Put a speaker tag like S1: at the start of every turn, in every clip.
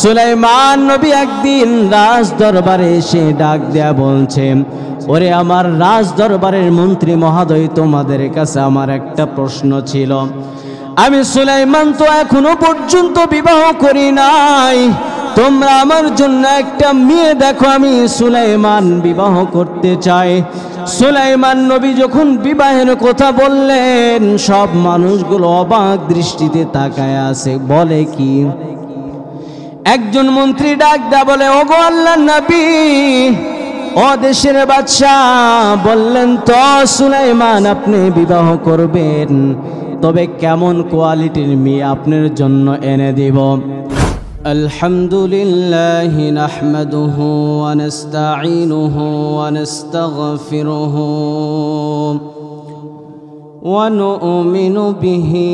S1: সুলাইমান নবী একদিন রাজ দরবারে এসে ডাক দেয়া বলছে, ওরে আমার রাজ দরবারের মন্ত্রী মহোদয়, তোমাদের কাছে আমার একটা প্রশ্ন ছিল। আমি সুলাইমান তো এখনো পর্যন্ত বিবাহ করি নাই, তোমরা আমার জন্য একটা মেয়ে দেখো, আমি সুলাইমান বিবাহ করতে চাই। সুলাইমান নবী যখন বিবাহের কথা বললেন, সব মানুষগুলো অবাক দৃষ্টিতে তাকায় আছে। বলে কি? একজন মন্ত্রী ডাক দেয়া বলে, ওগো আল্লাহর নবী, ও দেশের বাদশা, বললেন তো সুলাইমান আপনি বিবাহ করবেন, তবে কেমন কোয়ালিটির মেয়ে আপনার জন্য এনে দিব? আলহামদুলিল্লাহ নাহমাদুহু ওয়া নাস্তাঈনুহু ওয়া নাস্তাগফিরুহু ওয়া নু'মিনু বিহি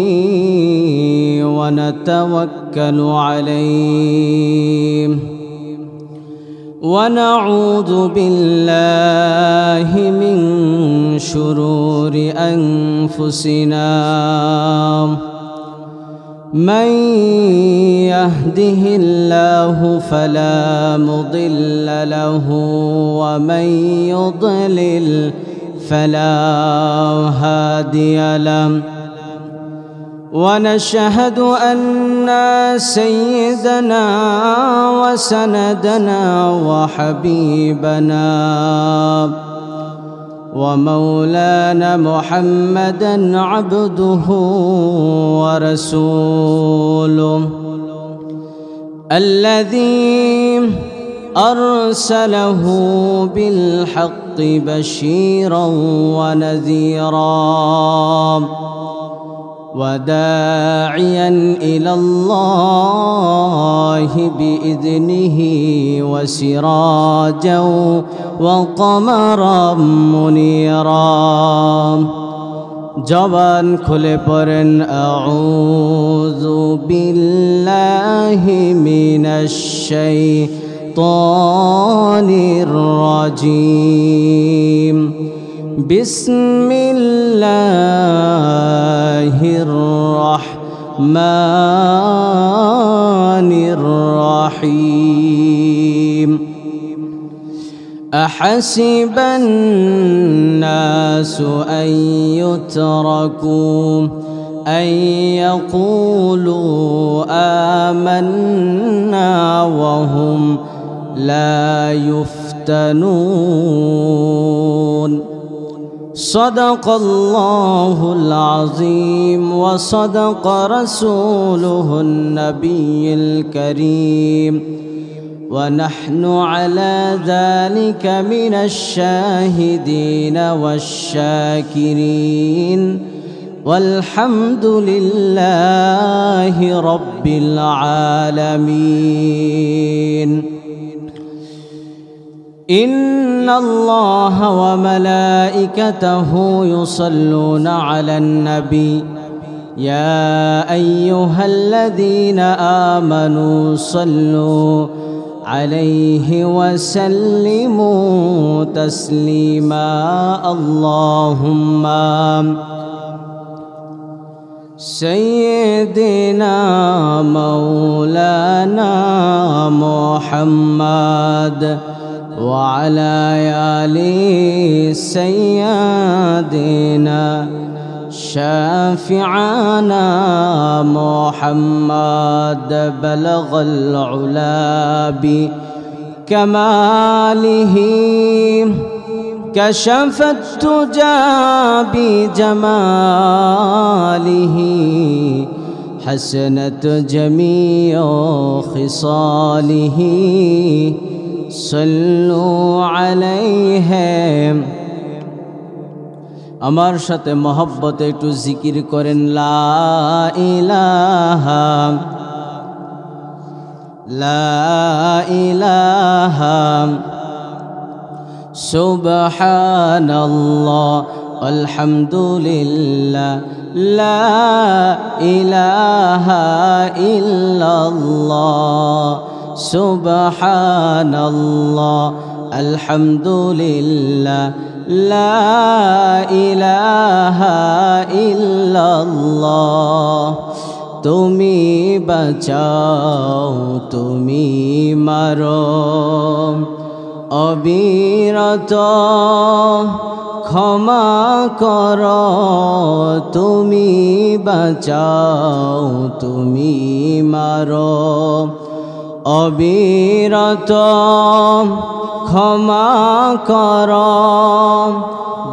S1: ওয়া নাতাওয়াক্কালু আলাইহি ওয়া নাউযু বিল্লাহি মিন শুরুরি আনফুসিনা من يهده الله فلا مضل له ومن يضلل فلا هادي له ونشهد أن سيدنا وسندنا وحبيبنا ومولانا محمدا عبده ورسوله الذي أرسله بالحق بشيرا ونذيرا وداعيا إلى الله بإذنه وسراجا وقمرا منيرا জবান খুলে পড়েন আউযু বিল্লাহি মিনাশ শাইতানির রাজীম বিসমিল্লাহির রাহমানির রাহিম أحسب الناس أن يتركوا أن يقولوا آمنا وهم لا يفتنون صدق الله العظيم وصدق رسوله النبي الكريم ونحن على ذلك من الشاهدين والشاكرين والحمد لله رب العالمين إن الله وملائكته يصلون على النبي يا أيها الذين آمنوا صلوا عليه وسلموا تسليما اللهم سيدنا مولانا محمد وعلى آل سيدنا شافعنا محمد بلغ العلا بكماله كشف التجى بجماله حسنت جميع خصاله صلوا عليه আমার সাথে মহব্বতে একটু জিকির করেন লা ইলাহা লা ইলাহা সুবহানাল্লাহ আলহামদুলিল্লাহ লা ইলাহা ইল্লাল্লাহ সুবহানাল্লাহ আলহামদুলিল্লাহ لا إله إلا الله তুমি বাঁচাও তুমি মারো অবিরত ক্ষমা করো তুমি বাঁচাও তুমি মারো অবিরত ক্ষমা করো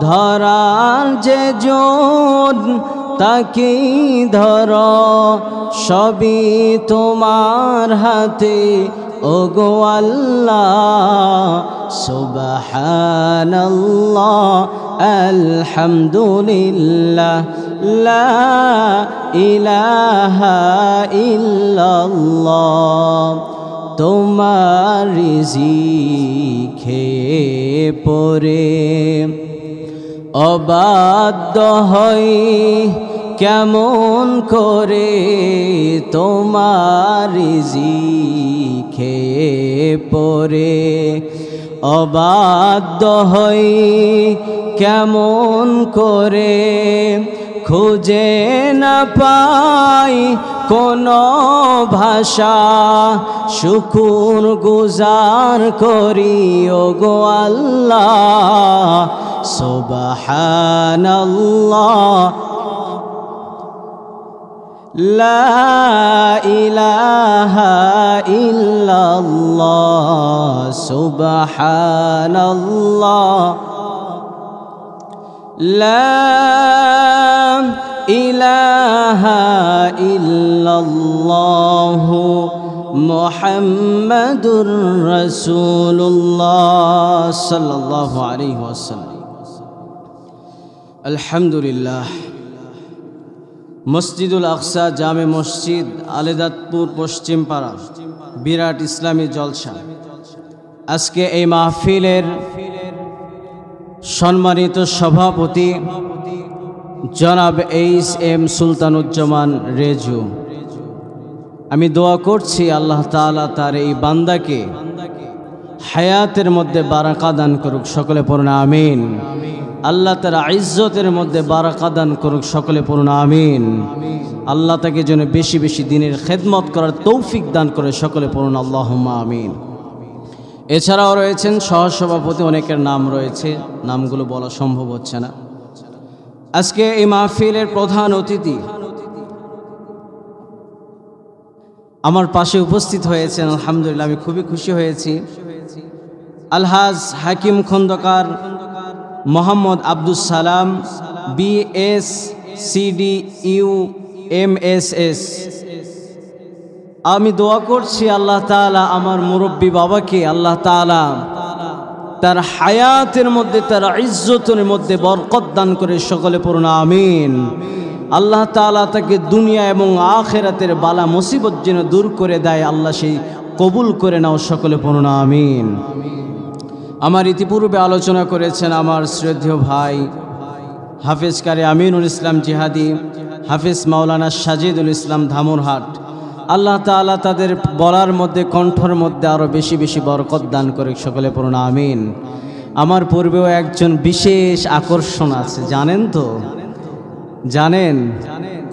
S1: ধরার যে জন তাকে ধরো সবই তোমার হাতে ওগো আল্লাহ সুবহানাল্লাহ আলহামদুলিল্লাহ লা ইলাহা ইল্লাল্লাহ তোমার রিজিক খেয়ে পরে অবাধ্য হই কেমন করে তোমার রিজিক খেয়ে পরে অবাধ্য হই কেমন করে খুঁজে না পাই কোনো ভাষা শুকুর গুজার করি ওগো আল্লাহ সুবহানাল্লাহ লা ইলাহা ইল্লাল্লাহ সুবহানাল্লাহ লা ইলাহা ইল্লাল্লাহ মুহাম্মাদুর রাসূলুল্লাহ সাল্লাল্লাহু আলাইহি ওয়াসাল্লাম। আলহামদুলিল্লাহ। মসজিদুল আকসা জামে মসজিদ আলেদাতপুর পশ্চিম পাড়া বিরাট ইসলামী জলসা। আজকে এই মাহফিলের সম্মানিত সভাপতি জনাব এইচ এম সুলতানুজ্জামান রেজু, আমি দোয়া করছি আল্লাহ তাআলা তার এই বান্দাকে হায়াতের মধ্যে বারাকা দান করুক, সকলে পড়ুন আমিন। আল্লাহ তার ইজ্জতের মধ্যে বারাকা দান করুক, সকলে পড়ুন আমিন। আল্লাহ তাকে যেন বেশি বেশি দিনের খেদমত করার তৌফিক দান করে, সকলে পড়ুন আল্লাহুম্মা আমিন। এছাড়াও রয়েছেন সহসভাপতি, অনেকের নাম রয়েছে, নামগুলো বলা সম্ভব হচ্ছে না। আজকে এই মাহফিলের প্রধান অতিথি আমার পাশে উপস্থিত হয়েছেন, আলহামদুলিল্লাহ আমি খুবই খুশি হয়েছি। আলহাজ হাকিম খন্দকার মোহাম্মদ আব্দুস সালাম BSCDU MSS। আমি দোয়া করছি আল্লাহ তাআলা আমার মুরব্বী বাবাকে আল্লাহ তাআলা তার হায়াতের মধ্যে তার ইজ্জতের মধ্যে বরকত দান করে, সকলে পড়ুন আমিন। আল্লাহ তাআলা তাকে দুনিয়া এবং আখিরাতের বালা মুসিবত যেন দূর করে দেয়, আল্লাহ সেই কবুল করে নাও, সকলে পড়ুন আমিন। আমার ইতিপূর্বে আলোচনা করেছেন আমার শ্রদ্ধেয় ভাই হাফেজ কারি আমিনুল ইসলাম জিহাদি, হাফেজ মাওলানা সাজিদুল ইসলাম ধামুরহাট। আল্লাহ তাআলা তাদের বলার মধ্যে কণ্ঠর মধ্যে আরও বেশি বেশি বরকত দান করে, সকলে পড়ুন আমিন। আমার পূর্বেও একজন বিশেষ আকর্ষণ আছে, জানেন তো? জানেন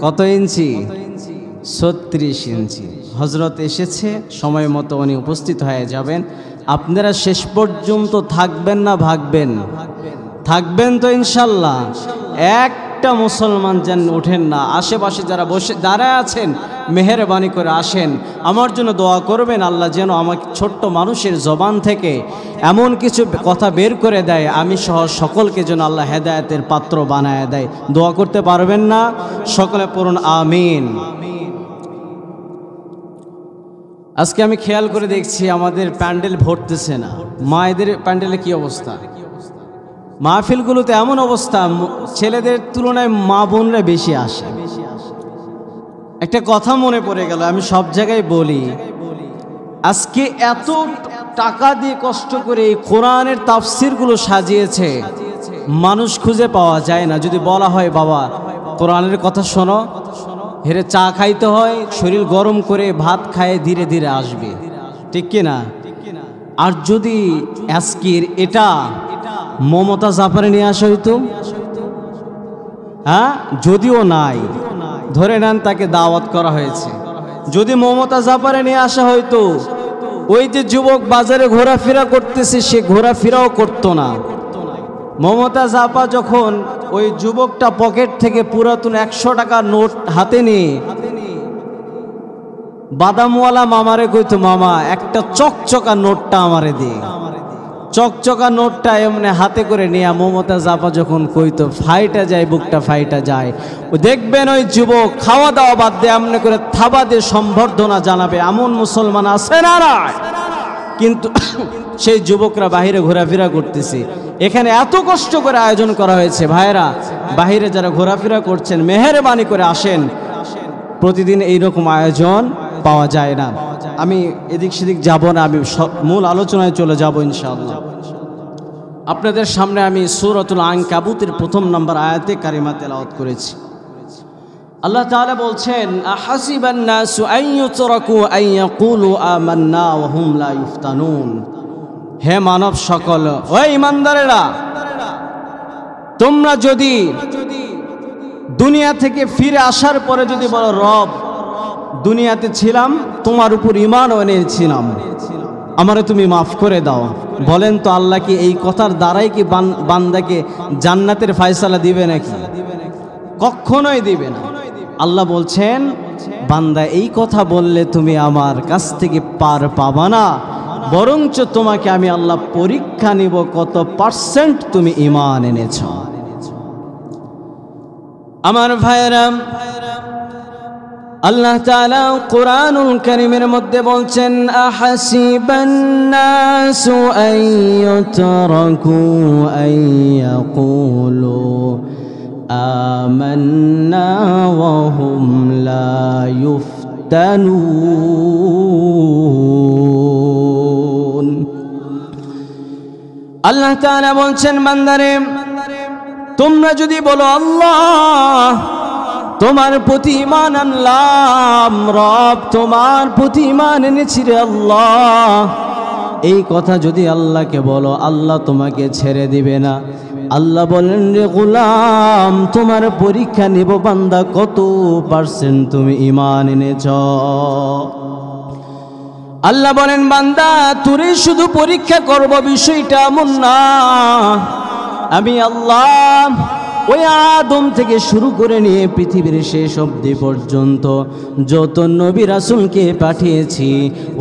S1: কত ইঞ্চি? 36 ইঞ্চি। হজরত এসেছে, সময় মতো উনি উপস্থিত হয়ে যাবেন। আপনারা শেষ পর্যন্ত থাকবেন না ভাগবেন? থাকবেন তো ইনশাল্লাহ। একটা মুসলমান যেন ওঠেন না। আশেপাশে যারা বসে দাঁড়ায় আছেন, মেহেরবানি করে আসেন, আমার জন্য দোয়া করবেন। আল্লাহ যেন আমাকে ছোট্ট মানুষের জবান থেকে এমন কিছু কথা বের করে দেয়, আমি সহ সকলকে যেন আল্লাহ হেদায়েতের পাত্র বানায় দেয়। দোয়া করতে পারবেন না? সকলে পড়ুন আমিন। আজকে আমি খেয়াল করে দেখছি আমাদের প্যান্ডেল ভরতেছে না। মায়েদের প্যান্ডেলে কি অবস্থা? মাহফিলগুলোতে এমন অবস্থা, ছেলেদের তুলনায় মা বোনরা বেশি আসে। একটা কথা মনে পড়ে গেল, আমি সব জায়গায় বলি, আজকে এত টাকা দিয়ে কষ্ট করে এই কোরআনের তাফসিরগুলো সাজিয়েছে, মানুষ খুঁজে পাওয়া যায় না। যদি বলা হয় বাবা কোরআনের কথা শোনো, হেরে চা খাইতে হয়, শরীর গরম করে ভাত খায় ধীরে ধীরে আসবে, ঠিক কিনা? আর যদি আজকের এটা মমতা জাফরে নিয়ে আসা হইতো, হ্যাঁ, যদিও নাই, ধরে নেন তাকে দাওয়াত করা হয়েছে। যদি মমতাজ আপারে নিয়ে আসা হয়তো, ওই যে যুবক বাজারে ঘোরাফেরা করতেছে সে ঘোরাফেরাও করতো না। মমতাজ আপা যখন ওই যুবকটা পকেট থেকে পুরাতন 100 টাকার নোট হাতে নিয়ে বাদামওয়ালা মামারে কইতো, মামা একটা চকচকা নোটটা আমারে দে। চকচকা নোটটা এমনি হাতে করে নিয়ে মমতাজ আপা যখন কইতো, ফাইটা যায়, বুকটা ফাইটা যায়। দেখবেন ওই যুবক খাওয়া দাওয়া বাদ দিয়ে এমনি করে থাবা দিয়ে সম্বর্ধনা জানাবে, এমন মুসলমান আছে না? কিন্তু সেই যুবকরা বাহিরে ঘোরাফেরা করতেছে। এখানে এত কষ্ট করে আয়োজন করা হয়েছে। ভাইরা, বাহিরে যারা ঘোরাফেরা করছেন মেহেরবানি করে আসেন, প্রতিদিন এইরকম আয়োজন পাওয়া যায় না। আমি এদিক সেদিক যাব না, আমি মূল আলোচনায় চলে যাব ইনশাআল্লাহ। আপনাদের সামনে আমি সূরাতুল আনকাবুতের 1 নম্বর আয়াতে কারিমা তেলাওয়াত করেছি। আল্লাহ তাআলা বলছেন, আহাসিবান নাসু আন ইউতরাকু আন ইয়াকুলু আমান্না ওয়া হুম লা ইফতানুন। হে মানব সকল, ও ঈমানদারেরা, তোমরা যদি দুনিয়া থেকে ফিরে আসার পরে যদি বলো, রব দুনিয়াতে ছিলাম, তোমার উপর ঈমান এনেছিলাম, আমারে তুমি মাফ করে দাও, বলেন তো আল্লাহ কি এই কথার দ্বারাই কি বান্দাকে জান্নাতের ফয়সালা দিবে নাকি? কখনোই দিবে না। আল্লাহ বলছেন, বান্দা এই কথা বললে তুমি আমার কাছ থেকে পার পাবা না, বরঞ্চ তোমাকে আমি আল্লাহ পরীক্ষা নিব কত পার্সেন্ট তুমি ঈমান এনেছ। আমার ভাইরা, আল্লাহ তাআলা কুরআনুল কারীমের মধ্যে বলছেন, আহাসিবান নাসু আন ইউতরাকু আন ইয়াকুলু আমান্না ওয়া হুম লা ইফতানুন। আল্লাহ তাআলা বলছেন, বান্দারে তোমরা যদি বলো আল্লাহ তোমার প্রতি ঈমান আনলাম, রব তোমার প্রতি ঈমান এনেছি রে আল্লাহ, এই কথা যদি আল্লাহকে বলো, আল্লাহ তোমাকে ছেড়ে দিবে না। আল্লাহ বলেন, রে গোলাম তোমার পরীক্ষা নিব, বান্দা কত পার্সেন্ট তুমি ঈমান এনেছ। আল্লাহ বলেন, বান্দা তোরে শুধু পরীক্ষা করব বিষয়টা এমন না। আমি আল্লাহ ওই আদম থেকে শুরু করে নিয়ে পৃথিবীর শেষ অবধি পর্যন্ত যত নবী রাসূলকে পাঠিয়েছি,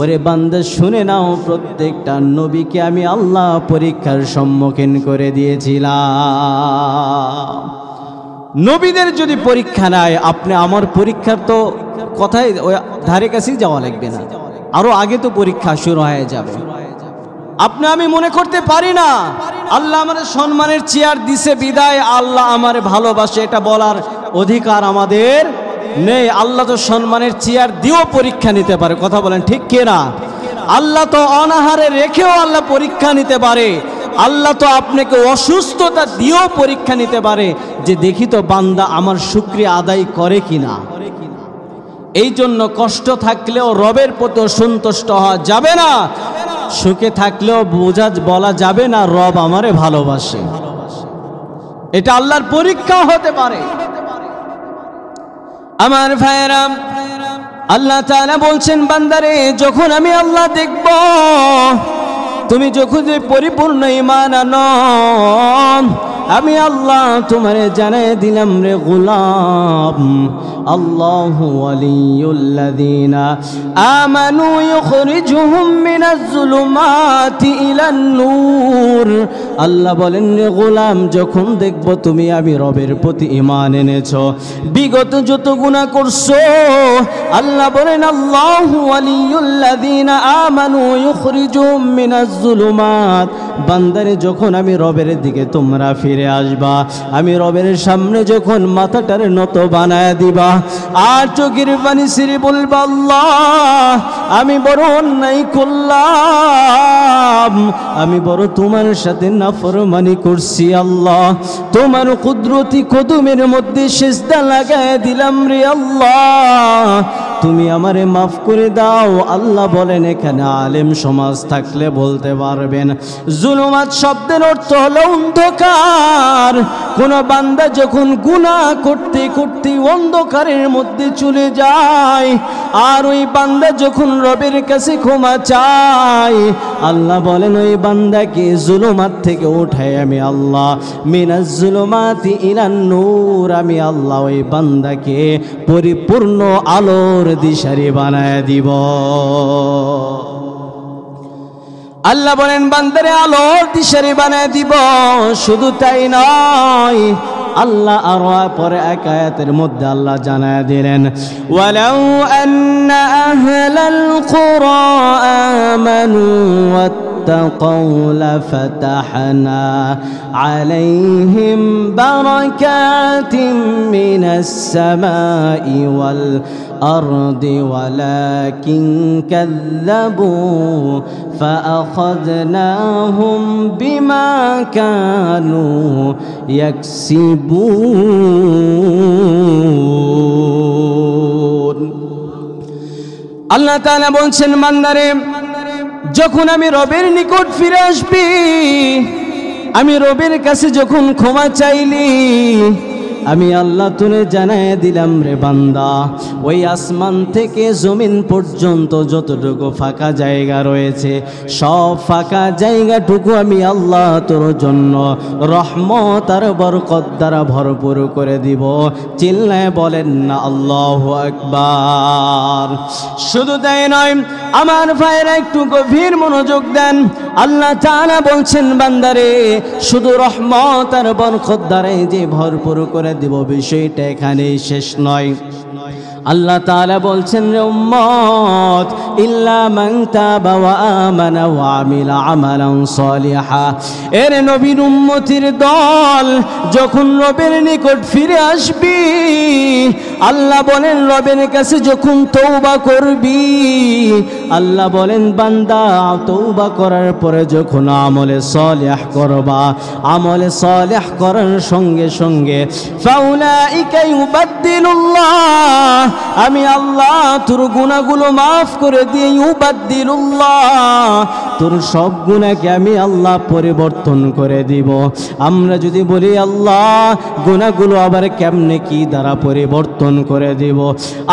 S1: ওরে বান্দা শুনে নাও, প্রত্যেকটা নবীকে আমি আল্লাহ পরীক্ষার সম্মুখীন করে দিয়েছিলাম। নবীদের যদি পরীক্ষা নেয়, আপনি আমার পরীক্ষার তো কথাই ওই ধারে কাছেই যাওয়া লাগবে না, আরো আগে তো পরীক্ষা শুরু হয়ে যাবে। আপনি আমি মনে করতে পারি না আল্লাহ আমার সম্মানের চেয়ার দিছে বিদায় আল্লাহ আমারে ভালোবাসে, এটা বলার অধিকার আমাদের নেই। আল্লাহ তো সম্মানের চেয়ার দিয়েও পরীক্ষা নিতে পারে, কথা বলেন ঠিক কিনা? আল্লাহ তো অনাহারে রেখেও আল্লাহ পরীক্ষা নিতে পারে। আল্লাহ তো আপনাকে অসুস্থতা দিয়েও পরীক্ষা নিতে পারে, যে দেখি তো বান্দা আমার শুকরিয়া আদায় করে কিনা। এই জন্য কষ্ট থাকলেও রবের প্রতি অসন্তুষ্ট হওয়া যাবে না, সুখে থাকলেও বলা যাবে না রব আমারে ভালোবাসে। এটা আল্লাহর পরীক্ষা হতে পারে। আমার ভাইরা, আল্লাহ তাআলা বলছেন, বান্দারে যখন আমি আল্লাহ দেখব তুমি যখন পরিপূর্ণ ঈমান আনো, আমি আল্লাহ তোমারে জানাই দিলাম রে গোলাম, আল্লাহু ওয়ালিয়ুল্লাযীনা আমানু ইউখরিজুহুম মিনাজ যুলুমাতি ইলান নূর। আল্লাহ বলেন, রে গোলাম যখন দেখব তুমি আমি রবের প্রতি ঈমান এনেছো, বিগত যত গুনাহ করছো, আল্লাহ বলেন আল্লাহু ওয়ালিয়ুল্লাযীনা আমানু ইউখরিজুহুম মিনাজ যুলুমাত। বান্দারে যখন আমি রবের দিকে তোমরা ফিরে আসবা, আমি রবের সামনে যখন মাথাটার নত বানায় দিবা, আর চোখের পানি ছেড়ে বলবা, আল্লাহ আমি বড় অন্যায় করলাম, আমি বড় তোমার সাথে নাফরমানি করছি, আল্লাহ তোমার কুদরতি কদমের মধ্যে সিজদা লাগায় দিলাম রে আল্লাহ, তুমি আমারে মাফ করে দাও। আল্লাহ বলেন এখানে আলেম সমাজ থাকলে বলতে পারবেন, জুলুমাত শব্দের অর্থ হলো অন্ধকার। কোন বান্দা যখন গুনাহ করতে করতে অন্ধকারের মধ্যে চলে যায়, আর ওই বান্দা যখন রবের কাছে ক্ষমা চায়, আল্লাহ বলেন ওই বান্দাকে জুলুমাত থেকে উঠায় আমি আল্লাহ, মিনাজ জুলুমাতি ইলান নূর, আমি আল্লাহ ওই বান্দাকে পরিপূর্ণ আলোর দিশারি বানায় দিব। আল্লাহ বলেন বান্দারে আলোর দিশারি বানায় দিব। শুধু তাই নয়, আল্লাহ আরো পরে এক আয়াতের মধ্যে আল্লাহ জানায় দিলেন, ওয়ালাউ আন্না আহলাল কুরা আমানু ওয়াত্তাকাউ লাফাতাহনা আলাইহিম বারাকাতিম মিনাস সামাই ওয়াল আরদি ওয়ালাকিন কাযযাবু ফাআখাযনাহুম বিমা কানু ইয়াকসিবুন। আল্লাহ তাআলা বলছেন বান্দারে, যখন আমি রবের নিকট ফিরে আসবি, আমি রবের কাছে যখন ক্ষমা চাইলি, আমি আল্লাহ তুলে জানায় দিলাম রে বান্দা, ওই আসমান থেকে জমিন পর্যন্ত যতটুকু ফাঁকা জায়গা রয়েছে, সব ফাঁকা জায়গাটুকু আমি আল্লাহ তোর জন্য রহমত আর বরকত দ্বারা ভরপুর করে দিব। চিল্লায় বলেন না আল্লাহু আকবার। শুধু তাই নয় আমার ভাইরা, একটু গভীর মনোযোগ দেন। আল্লাহ তাআলা বলছেন বান্দারে, শুধু রহমত আর বরকত দ্বারাই যে ভরপুর করে দিব বিষয়টা এখানেই শেষ নয়। আল্লাহ তাআলা বলছেন রে উম্মত, ইল্লা মান তাবা ওয়া আমানা ওয়া আমিলা আমালান সালিহা। এর নবীর উম্মতির দল যখন রবের নিকট ফিরে আসবি, আল্লাহ বলেন রবের কাছে যখন তওবা করবি, আল্লাহ বলেন বান্দা তওবা করার পরে যখন আমলে সালিহ করবা, আমলে সালিহ করার সঙ্গে সঙ্গে ফাউলাইকা ইউবাদদিলুল্লাহ, আমি আল্লাহ তোর গুনাহগুলো মাফ করে দিয়ে, ইউবাদদিলুল্লাহ, তোর সব গুনাহকে আমি আল্লাহ পরিবর্তন করে দিব। আমরা যদি বলি আল্লাহ গুনাহগুলো আবার কেমনে কি দ্বারা পরিবর্তন করে দিব,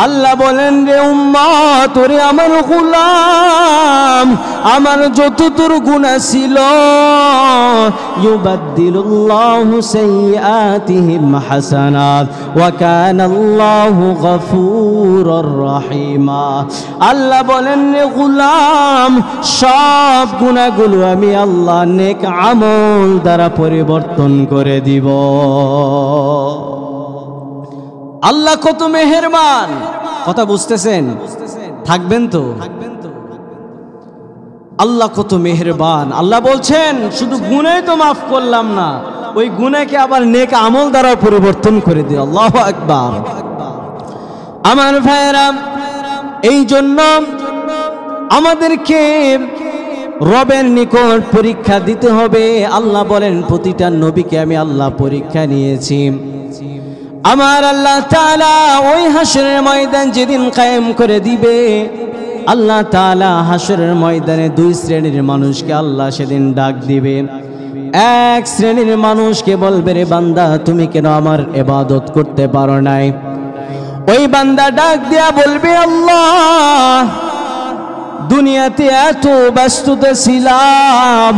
S1: আল্লাহ বলেন রে উম্মত, তোরে আমার গোলাম, আমার যত তোর গুনাহ ছিল, ইউবাদদিলুল্লাহু সাইয়্যাতিহিম হাসানাত ওয়া কানাল্লাহু গফুরুর রহিমা। আল্লাহ বলেন রে গোলাম, সব গুনাহগুলো আমি আল্লাহ নেক আমল দ্বারা পরিবর্তন করে দিব। আল্লাহ কত মেহেরবান, কথা বুঝতেছেন? থাকবেন তো? আল্লাহ কত মেহেরবান। আল্লাহ বলছেন শুধু গুনাহ তো মাফ করলাম না, ওই গুনাহকে আবার নেক আমল দ্বারা পরিবর্তন করে দিই। আল্লাহু আকবার। আমার ভাইয়েরা, এই জন্য আমাদেরকে রবের নিকট পরীক্ষা দিতে হবে। আল্লাহ বলেন প্রতিটা নবীকে আমি আল্লাহ পরীক্ষা নিয়েছি। আমার আল্লাহ তাআলা ওই হাসরের ময়দান যেদিন কায়েম করে দিবে, আল্লাহ তাআলা হাসরের ময়দানে দুই শ্রেণীর মানুষকে আল্লাহ সেদিন ডাক দিবে। এক শ্রেণীর মানুষকে বলবে, রে বান্দা তুমি কেন আমার ইবাদত করতে পারো নাই? ওই বান্দা ডাক দিয়া বলবে, আল্লাহ দুনিয়াতে এত ব্যস্ততা ছিলাম,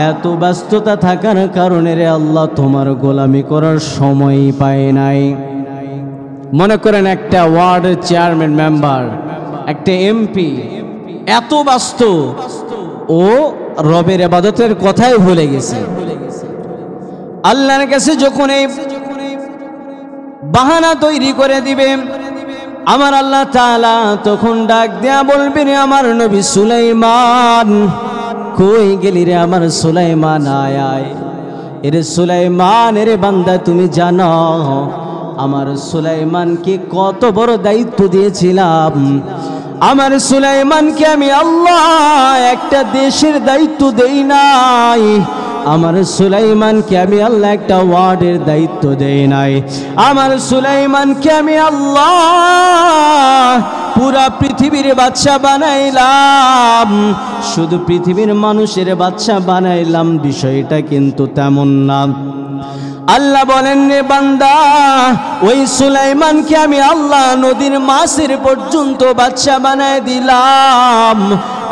S1: এত ব্যস্ততা থাকার কারণে রে আল্লাহ তোমার গোলামি করার সময় পাই নাই। মনে করেন একটা ওয়ার্ডের চেয়ারম্যান মেম্বার, একটা এমপি এত ব্যস্ত, ও রবের ইবাদতের কথাই ভুলে গেছে। আল্লাহর কাছে যখন এই বাহানা তৈরি করে দিবে, আমার আল্লাহ তাআলা তখন ডাক দেয়া বলবে, রে আমার নবী সুলাইমান, কই গেলি রে আমার সুলাইমান, আয় আয়। এরে সুলাইমান, এরে বান্দা তুমি জানো আমার সুলাইমানকে কত বড় দায়িত্ব দিয়েছিলাম। আমার সুলাইমানকে আমি আল্লাহ একটা দেশের দায়িত্ব দেই নাই, আমার সুলাইমানকে আমি আল্লাহ একটা ওয়ার্ডের দায়িত্ব দেই নাই। আমার সুলাইমানকে আমি আল্লাহ পুরা পৃথিবীর বাদশা বানাইলাম, শুধু পৃথিবীর মানুষের বাদশা বানাইলাম বিষয়টা কিন্তু তেমন না। আল্লাহ বলেন, রে বান্দা, ওই সুলাইমানকে আমি আল্লাহ নদীর মাছের পর্যন্ত বাদশা বানায় দিলাম।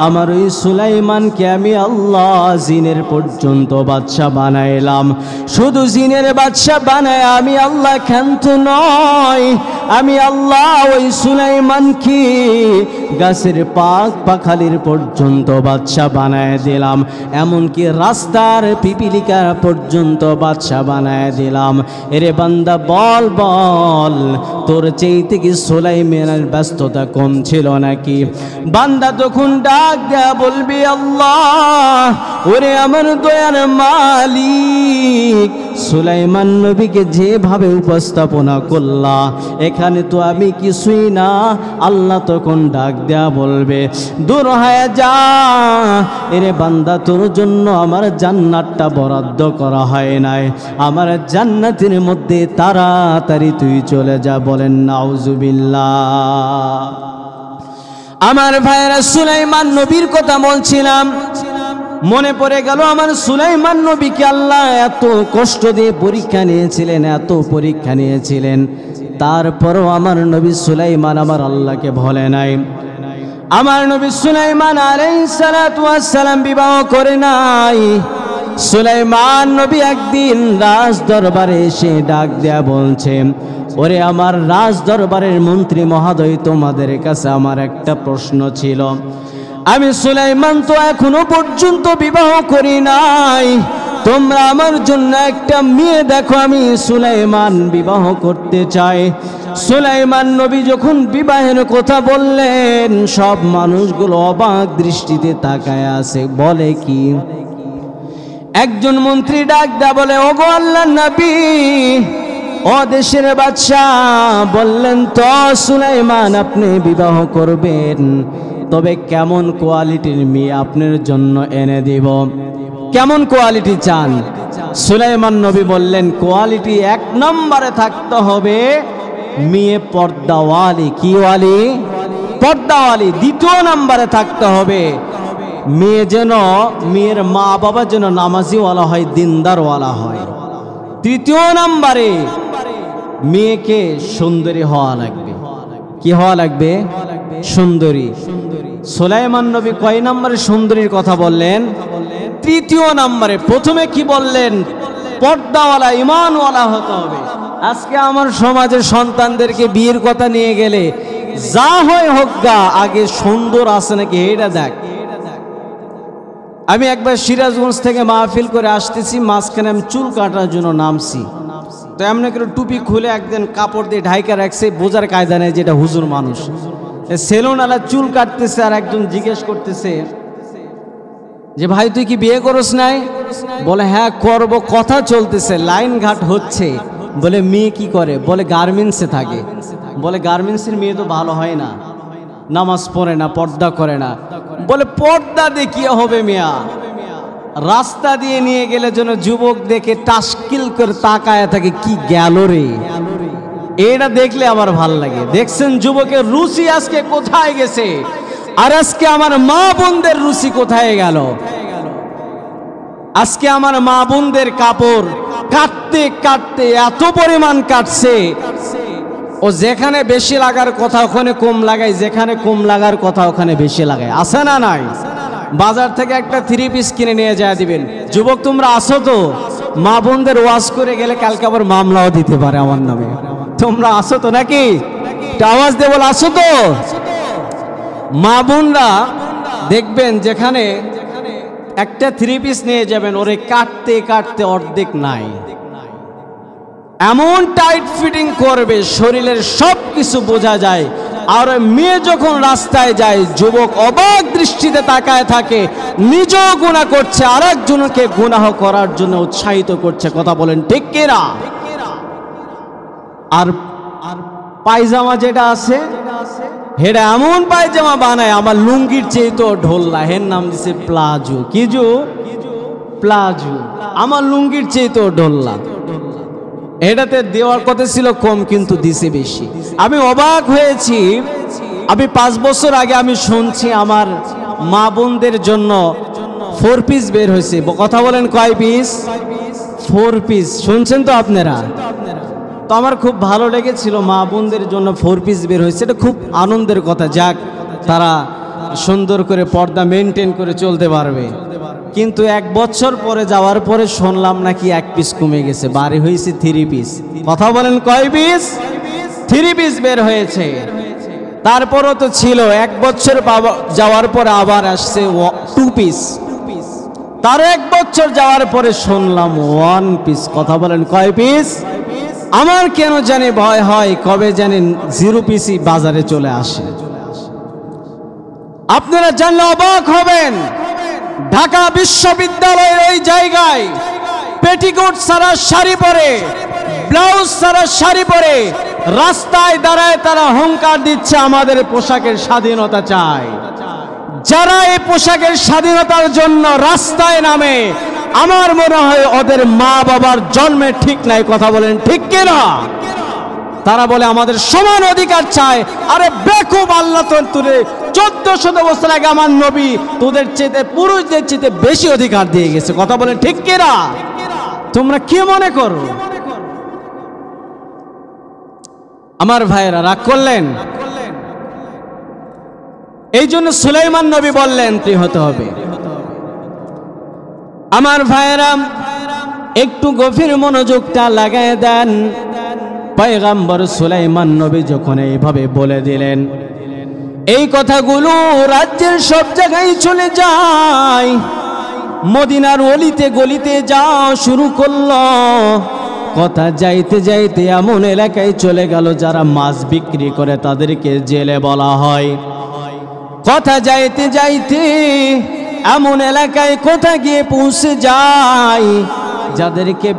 S1: আমার ওই সুলাইমানকে আমি আল্লাহ জিনের পর্যন্ত বাদশা বানাইলাম। শুধু জিনের বাদশা বানায় আমি আল্লাহ ক্ষান্ত নয়, আমি আল্লাহ ওই সুলাইমানকে গাছের পাক পাখালির পর্যন্ত বাদশা বানায় দিলাম, এমনকি রাস্তার পিপিলিকা পর্যন্ত বাদশা বানায় দিলাম। এরে বান্দা বল বল, তোর চাইতে কি সুলাইমানের ব্যস্ততা কম ছিল নাকি? বান্দা তখন ডাক দেয়া বলবি, আল্লাহ, ওরে আমার দয়ার মালিক, সুলাইমান নবীকে যেভাবে উপস্থাপনা করলা এখানে তো আমি কিছুই না। আল্লাহ তখন ডাক দেয়া বলবে, দূর হয়ে যা, এরে বান্দা, তোর জন্য আমার জান্নাতটা বরাদ্দ করা হয় নাই, আমার জান্নাতের মধ্যে তাড়াতাড়ি তুই চলে যা। বলেন নাউজুবিল্লাহ। আমার ভাইয়েরা, সুলাইমান নবীর কথা বলছিলাম, মনে পড়ে গেল আমার সুলাইমান নবীকে আল্লাহ এত কষ্ট দিয়ে পরীক্ষা নিয়েছিলেন, এত পরীক্ষা নিয়েছিলেন, তারপরও আমার নবী সুলাইমান আমার আল্লাহকে ভোলে নাই। আমার নবী সুলাইমান আলাইহিস সালাতু ওয়াস সালাম বিবাহ করে নাই। সুলাইমান নবী একদিন রাজ দরবারে এসে ডাক দেয়া বলছে, ওরে আমার রাজ দরবারের মন্ত্রী মহোদয়, তোমাদের কাছে আমার একটা প্রশ্ন ছিল। আমি সুলাইমান তো এখনো পর্যন্ত বিবাহ করি নাই, তোমরা আমার জন্য একটা মেয়ে দেখো, আমি সুলাইমান বিবাহ করতে চাই। সুলাইমান নবী যখন বিবাহের কথা বললেন, সব মানুষগুলো অবাক দৃষ্টিতে তাকায় আছে। বলে কি? একজন মন্ত্রী ডাক দেয়া বলে, ওগো আল্লাহর নবী, ও দেশের বাদশাহ, বললেন তো সুলাইমান আপনি বিবাহ করবেন, তবে কেমন কোয়ালিটির মেয়ে আপনার জন্য এনে দিব? কেমন কোয়ালিটি চান? সুলাইমান নবী বললেন, কোয়ালিটি এক নম্বরে থাকতে হবে মেয়ে পর্দাওয়ালি। কি ওয়ালি? পর্দাওয়ালি। দ্বিতীয় নম্বরে থাকতে হবে মেয়ে যেন, মেয়ের মা বাবা যেন নামাজিওয়ালা হয়, দিনদারওয়ালা হয়। তৃতীয় নম্বরে মেয়েকে সুন্দরী হওয়া লাগবে। কি হওয়া লাগবে? সুন্দরী। সুলাইমান নবী কয় নম্বরে সুন্দরীর কথা বললেন? তৃতীয় নম্বরে। প্রথমে কি বললেন? পর্দাওয়ালা, ঈমানওয়ালা হতে হবে। আজকে আমার সমাজের সন্তানদেরকে বিয়ের কথা নিয়ে গেলে যা হয় হোক গা, আগে সুন্দর আছে নাকি এটা দেখ। আমি একবার সিরাজগঞ্জ থেকে মাহফিল করে আসতেছি, মাঝখানে আমি চুল কাটার জন্য নামছি, তো এমন করে টুপি খুলে একদিন কাপড় দিয়ে ঢাইকা রাখছে, বোঝার কায়দা নেই যেটা হুজুর মানুষ। সেলুনওয়ালা চুল কাটতেছে, আর একজন জিজ্ঞেস করতেছে যে ভাই তুই কি বিয়ে করস নাই? বলে হ্যাঁ করব, কথা চলতেছে, লাইন ঘাট হচ্ছে। বলে মেয়ে কি করে? বলে গার্মেন্টসে থাকে। বলে গার্মেন্টসের মেয়ে তো ভালো হয় না, নামাজ পড়ে না, পর্দা করে না। বলে পর্দা দেখিয়ে হবে মিয়া, রাস্তা দিয়ে নিয়ে গেলে যেন যুবক দেখে টাস্কিল করে তাকায় থাকে, কি গেল রে, এটা দেখলে আমার ভাল লাগে। দেখছেন যুবকের রুচি আজকে কোথায় গেছে, আর আজকে আমার মা বোনদের রুচি কোথায় গেল? আজকে আমার মা বোনদের কাপড় কাটতে কাটতে এত পরিমাণ কাটছে, ও যেখানে বেশি লাগার কথা ওখানে কম লাগায়, যেখানে কম লাগার কথা ওখানে বেশি লাগায়। আছে না নাই? বাজার থেকে একটা 3 পিস কিনে নিয়ে যায় দিবেন। যুবক তোমরা আসো তো, মা বোনদের ওয়াজ করে গেলে কালকে আবার মামলাও দিতে পারে আমার নামে। তোমরা আসো তো নাকি? আওয়াজ দিয়ে বল, আসো তো। মা বোনরা দেখবেন যেখানে একটা 3 পিস নিয়ে যাবেন, ওরে কাটতে কাটতে অর্ধেক নাই, এমন টাইট ফিটিং করবে শরীরের সব কিছু বোঝা যায়। আর মেয়ে যখন রাস্তায় যায়, যুবক অবাক দৃষ্টিতে তাকায় থাকে, নিজেও গুনাহ করছে, আর একজনকে গুনাহ করার জন্য উৎসাহিত করছে। কথা বলেন ঠিক কিনা? আর পায়জামা যেটা আছে, হেটা এমন পায়জামা বানায়, আমার লুঙ্গির চেয়ে তো ঢোল্লা, হের নাম দিছে প্লাজো। কি জো? প্লাজো, আমার লুঙ্গির চেয়েতেও ঢোল্লা। এটাতে দেওয়ার কথা ছিল কম, কিন্তু দিছে বেশি। আমি অবাক হয়েছি। আমি 5 বছর আগে আমি শুনছি আমার মা বোনদের জন্য 4 পিস বের হয়েছে। কথা বলেন কয় পিস? 4 পিস। শুনছেন তো আপনারা? তো আমার খুব ভালো লেগেছিল, মা বোনদের জন্য 4 পিস বের হয়েছে। এটা খুব আনন্দের কথা। যাক, তারা সুন্দর করে পর্দা মেনটেন করে চলতে পারবে। কিন্তু 1 বছর পরে যাওয়ার পরে শুনলাম নাকি 1 পিস কমে গেছে, বাড়ি হয়েছে 3 পিস। কথা বলেন কয় পিস? 3 পিস বের হয়েছে। তারপরও তো ছিল 1 বছর যাওয়ার পরে আবার আসছে 2 পিস। তার 1 বছর যাওয়ার পরে শুনলাম 1 পিস। কথা বলেন কয় পিস? আমার কেন জানি ভয় হয় কবে জানেন 0 পিসই বাজারে চলে আসে। আপনারা জানলে অবাক হবেন, ঢাকা বিশ্ববিদ্যালয়ের ওই জায়গায় পেটিকোট ছাড়া শাড়ি পরে, ব্লাউজ ছাড়া শাড়ি পরে রাস্তায় দাঁড়ায় তারা হুঙ্কার দিচ্ছে আমাদের পোশাকের স্বাধীনতা চাই। যারা এই পোশাকের স্বাধীনতার জন্য রাস্তায় নামে, আমার মনে হয় ওদের মা বাবার জন্মের ঠিক নাই। কথা বলেন ঠিক কিনা? তারা বলে আমাদের সমান অধিকার চায়। আরে বেকুব, আল্লাহ তো তুলে 1400 বছর আগে আমার নবী তোদের চেয়ে, পুরুষদের চেয়ে বেশি অধিকার দিয়ে গেছে। কথা বলেন ঠিক কিনা? তোমরা কি মনে করো? আমার ভাইয়েরা রাগ করলেন। এই জন্য সুলাইমান নবী বললেন তুই হতে হবে। আমার ভাইয়েরা একটু গভীর মনোযোগটা লাগায় দেন। পয়গম্বর সুলাইমান নবী যখন এইভাবে বলে দিলেন, এই কথাগুলো রাজ্যের সব জায়গায় চলে যায়। মদিনার অলিতে গলিতে যাওয়া শুরু করলো। কথা যাইতে যাইতে এমন এলাকায় চলে গেল যারা মাছ বিক্রি করে তাদেরকে জেলে বলা হয়। কথা যাইতে যাইতে এমন এলাকায় কোথা গিয়ে পৌঁছে যায় যাদেরকে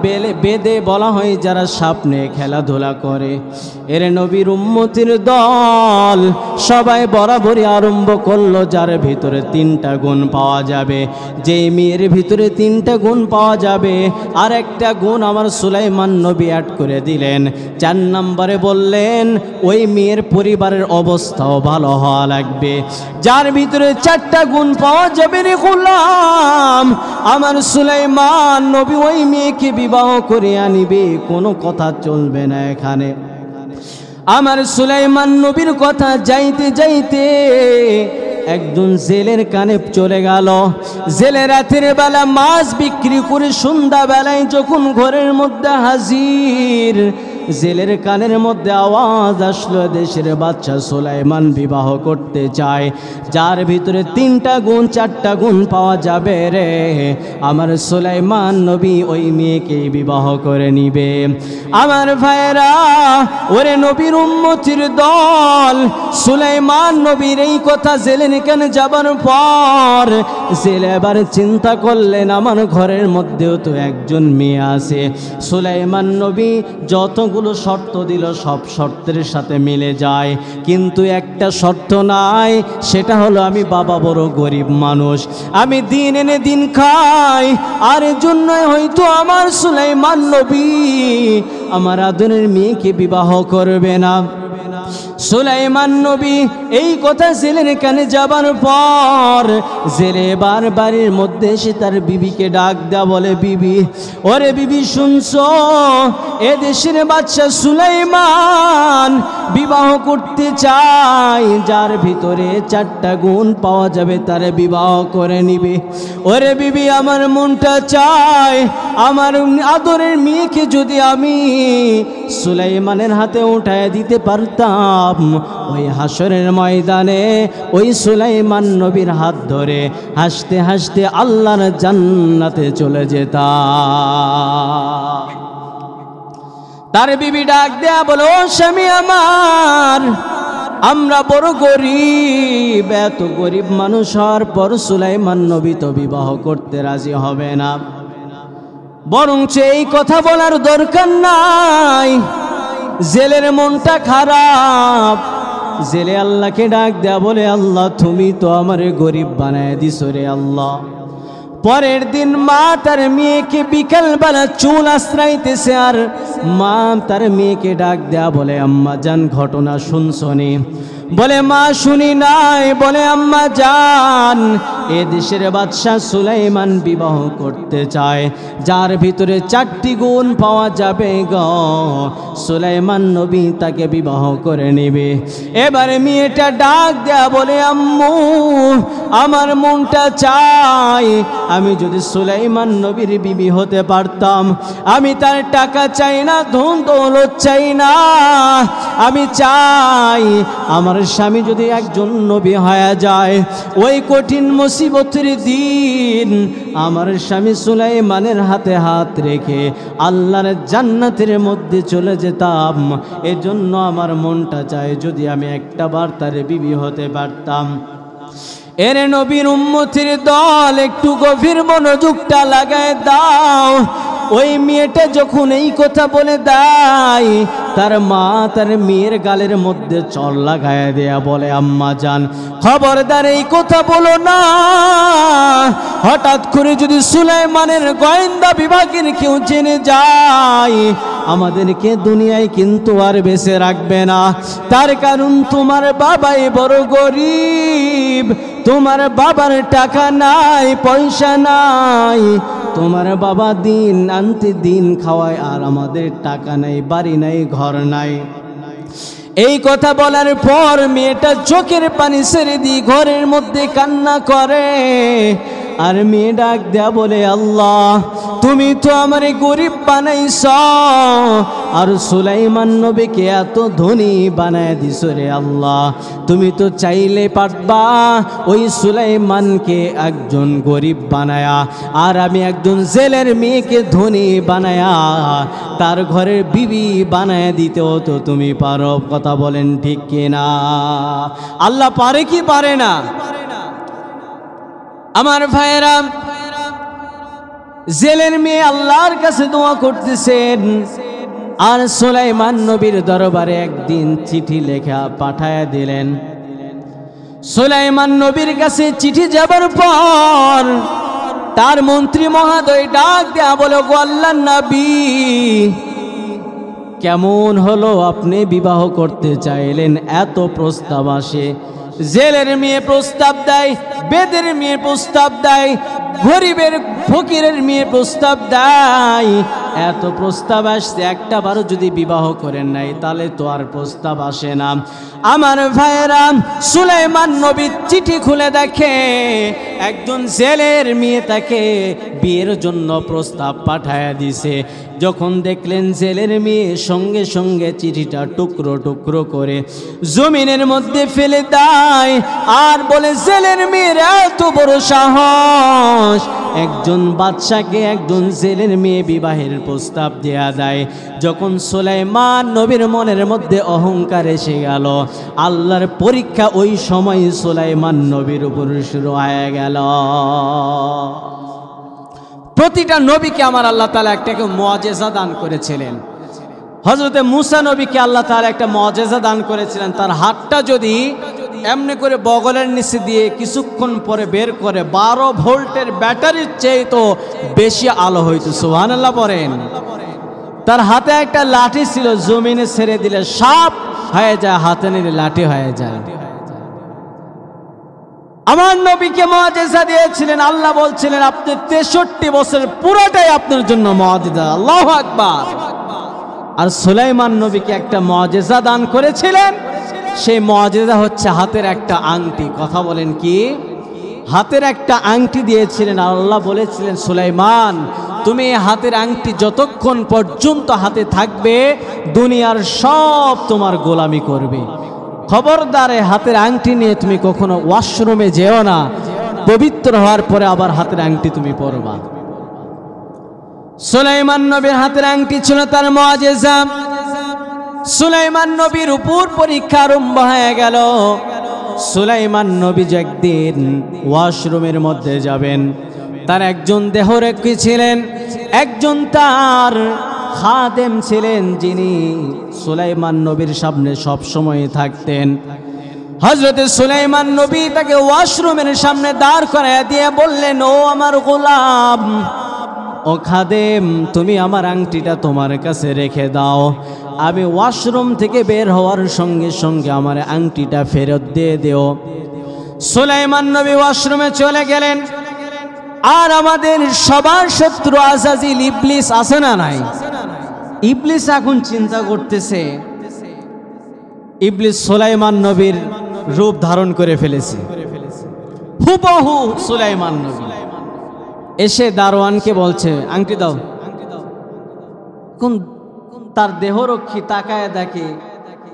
S1: বেদে বলা হয় যারা স্বপ্নে খেলাধুলা করে। এর নবীর উম্মতির দল সবাই বরাবরই আরম্ভ করলো যার ভিতরে 3টা গুণ পাওয়া যাবে। যে মেয়ের ভিতরে 3টা গুণ পাওয়া যাবে, আর একটা গুণ আমার সুলাইমান নবী অ্যাড করে দিলেন। 4 নম্বরে বললেন ওই মেয়ের পরিবারের অবস্থাও ভালো হওয়া লাগবে। যার ভিতরে 4টা গুণ পাওয়া যাবে রে গোলাম, আমার সুলাইমান নবী ওই মেয়েকে বিবাহ করে আনিবে। কোনো কথা চলবে না এখানে। আমার সুলাইমান নবীর কথা যাইতে যাইতে একজন জেলের কানে চলে গেল। জেলে রাতের বেলা মাছ বিক্রি করে সন্ধ্যা বেলায় যখন ঘরের মধ্যে হাজির, জেলের কানের মধ্যে আওয়াজ আসলো দেশের বাচ্চা সুলাইমান বিবাহ করতে চায়। যার ভিতরে 3টা গুণ 4টা গুণ পাওয়া যাবে রে, আমার সুলাইমান নবী ওই মেয়েকে বিবাহ করে নিবে। আমার ভাইরা, ওরে নবীর উম্মতির দল, সুলাইমান নবীর এই কথা জেলের কানে যাবার পর জেলে এবার চিন্তা করলেন আমার ঘরের মধ্যেও তো একজন মেয়ে আছে। সুলাইমান নবী যতগুলো শর্ত দিল সব শর্তের সাথে মিলে যায়, কিন্তু একটা শর্ত নাই, সেটা হলো আমি বাবা বড় গরিব মানুষ, আমি দিন এনে দিন খাই। আর এর জন্যই হয়তো আমার সুলাইমান নবী আমার আদরের মেয়েকে বিবাহ করবে না। সুলাইমান নবী এই কথা জেলের কানে যাবার পর জেলে বাড়ির মধ্যে এসে তার বিবিকে ডাক দেয়া বলে, বিবি, ওরে বিবি শুনছো, এ দেশের বাদশা সুলাইমান বিবাহ করতে চায়, যার ভিতরে 4টা গুণ পাওয়া যাবে তারে বিবাহ করে নিবে। ওরে বিবি, আমার মনটা চায় আমার আদরের মেয়েকে যদি আমি সুলাইমানের হাতে উঠায় দিতে পারতাম, ওই হাসরের ময়দানে ওই সুলাইমান নবীর হাত ধরে হাসতে হাসতে আল্লাহর জান্নাতে চলে যেতাম। তার বিবি ডাক দেয়া বলো, স্বামী আমার, আমরা বড় গরিব, এত গরিব মানুষ হওয়ার পর সুলাইমান নবী তো বিবাহ করতে রাজি হবে না, বরঞ্চ এই কথা বলার দরকার নাই। জেলের মনটা খারাপ, জেলে আল্লাহকে ডাক দেয়া বলে, আল্লাহ তুমি তো আমারে গরিব বানায় দিছো রে আল্লাহ, পরের দিন মা তার মেয়েকে বিকালবেলা চুল আশ্রাইতেছে, আর মা তার মেয়েকে ডাক দেয়া বলে, আম্মা জান ঘটনা শুনছনি? বলে, মা শুনি নাই। বলে, আম্মা জান, এ দেশের বাদশাহ সুলাইমান বিবাহ করতে চায়, যার ভিতরে 4টি গুণ পাওয়া যাবে গো, সুলাইমান নবী তাকে বিবাহ করে নেবে। এবারে মেয়েটা ডাক দেয়া বলে, আম্মু আমার মনটা চাই আমি যদি সুলাইমান নবীর বিবি হতে পারতাম। আমি তার টাকা চাই না, ধন দৌলত চাই না, আমি চাই আমার স্বামী যদি একজন নবী হয়ে যায়, ওই কঠিন মুসিবতের দিন আমার স্বামী সুলাইমানের হাতে হাত রেখে আল্লাহর জান্নাতের মধ্যে চলে যেতাম। এজন্য আমার মনটা চায় যদি আমি একটাবার তার বিবি হতে পারতাম। এর নবীর উম্মতের দল, একটু গভীর মনোযোগটা লাগায় দাও। ওই মেয়েটা যখন এই কথা বলে দেয়, তার মা তার মেয়ের গালের মধ্যে চল লাগায় দেয়া বলে, আম্মা জান খবরদার এই কথা বলো না। হঠাৎ করে যদি সুলাইমানের গোয়েন্দা বিভাগের কেউ জেনে যায়, আমাদেরকে দুনিয়ায় কিন্তু আর বেঁচে রাখবে না। তার কারণ তোমার বাবাই বড় গরিব, তোমার বাবার টাকা নাই, পয়সা নাই, তোমার বাবা দিন আনতে দিন খাওয়ায়, আর আমাদের টাকা নাই, বাড়ি নাই, ঘর নাই। এই কথা বলার পর মেয়েটা চোখের পানি ছেড়ে দিয়ে ঘরের মধ্যে কান্না করে। আর মেয়ে ডাক দেয়া বলে, আল্লাহ তুমি তো আমারে গরিব বানাইছ, আর সুলাইমান নবীকে এত ধনী বানায় দিছ রে আল্লাহ। তুমি তো চাইলে পারবা ওই সুলাইমানকে একজন গরিব বানায়া, আর আমি একজন জেলের মেয়েকে ধনী বানায়া তার ঘরের বিবি বানায় দিতেও তো তুমি পারো। কথা বলেন ঠিক কিনা? আল্লাহ পারে কি পারে না? আমার ভাইয়েরা, জেলের মেয়ে আল্লাহর কাছে দোয়া করতেছেন, আর সুলাইমান নবীর দরবারে একদিন চিঠি লেখা পাঠায়া দিলেন। সুলাইমান নবীর কাছে চিঠি যাবার পর তার মন্ত্রী মহোদয় ডাক দেয়া বলে, গো আল্লাহর নবী, কেমন হলো আপনি বিবাহ করতে চাইলেন, এত প্রস্তাব আসে। জেলের মেয়ে প্রস্তাব দেয়, বেদের মেয়ে প্রস্তাব দেয়, গরিবের ফকিরের মেয়ে প্রস্তাব দেয়, এত প্রস্তাব আসছে, একটা বারো যদি বিবাহ করেন নাই তাহলে তো আর প্রস্তাব আসে না। আমার ভাইয়েরা, সুলাইমান নবী চিঠি খুলে দেখে একজন জেলের মেয়ে তাকে বিয়ের জন্য প্রস্তাব পাঠায়া দিছে। যখন দেখলেন জেলের মেয়ে, সঙ্গে সঙ্গে চিঠিটা টুকরো টুকরো করে জমিনের মধ্যে ফেলে দেয়, আর বলে, জেলের মেয়ের এত বড় সাহস, একজন বাদশাকে একজন জেলের মেয়ে বিবাহের প্রস্তাব দেয়া দেয়। যখন সুলাইমান নবীর মনের মধ্যে অহংকার এসে গেল, আল্লাহর পরীক্ষা ওই সময় সুলাইমান নবীর উপর শুরু হয়ে গেল। প্রতিটা নবীকে আমার আল্লাহ তাআলা একটা মুআজিজা দান করেছিলেন। হযরতে মুসা নবীকে আল্লাহ তাআলা একটা মুআজিজা দান করেছিলেন, তার হাতটা যদি এমনি করে বগলের নিচে দিয়ে কিছুক্ষণ পরে বের করে 12 ভোল্টের ব্যাটারির চেয়ে তো বেশি আলো হইতো। সুবহানাল্লাহ বলেন। তার হাতে একটা লাঠি ছিল, জমিনে ছেড়ে দিলে সাপ হয়ে যায়, হাতে নিলে লাঠি হয়ে যায়। আমার নবীকে মুআজিজা দিয়েছিলেন, আল্লাহ বলছিলেন আপনি 63 বছর পুরোটাই আপনার জন্য মুআজিজা। আল্লাহু আকবার। আর সুলাইমান নবীকে একটা মুআজিজা দান করেছিলেন, সেই মুআজিজা হচ্ছে হাতের একটা আংটি। কথা বলেন কি? হাতের একটা আংটি দিয়েছিলেন। আল্লাহ বলেছিলেন, সুলাইমান তুমি হাতের আংটি যতক্ষণ পর্যন্ত হাতে থাকবে দুনিয়ার সব তোমার গোলামি করবে। খবরদার হাতের আংটি নিয়ে তুমি কখনো ওয়াশরুমে যেও না, পবিত্র হওয়ার পরে আবার হাতের আংটি তুমি পরবা। সুলাইমান নবীর হাতের আংটি ছিল তার মুআজিজা। সুলাইমান নবীর উপর পরীক্ষা আরম্ভ হয়ে গেল। সুলাইমান নবী একদিন ওয়াশরুমের মধ্যে যাবেন, তার একজন দেহরক্ষী ছিলেন, একজন তার খাদেম ছিলেন, যিনি সুলাইমান নবীর সামনে সব সময় থাকতেন। হযরতে সুলাইমান নবী তাকে ওয়াশরুমের সামনে দাঁড় করায় দিয়ে বললেন, ও আমার গোলাম, ও খাদেম, তুমি আমার আংটিটা তোমার কাছে রেখে দাও। আমি ওয়াশরুম থেকে বের হওয়ার সঙ্গে সঙ্গে আমার আংটিটা ফেরত দিয়ে দিও। সুলাইমান নবী ওয়াশরুমে চলে গেলেন। আর আমাদের সবার শত্রু আজাজিল ইবলিস আছে না নাই? ইবলিস এখন চিন্তা করতেছে, ইবলিস সুলাইমান নবীর রূপ ধারণ করে ফেলেছে, হুবহু সুলাইমান নবী। এসে দারোয়ানকে বলছে, আংটি দাও। কোন তার দেহরক্ষী তাকায় দেখে,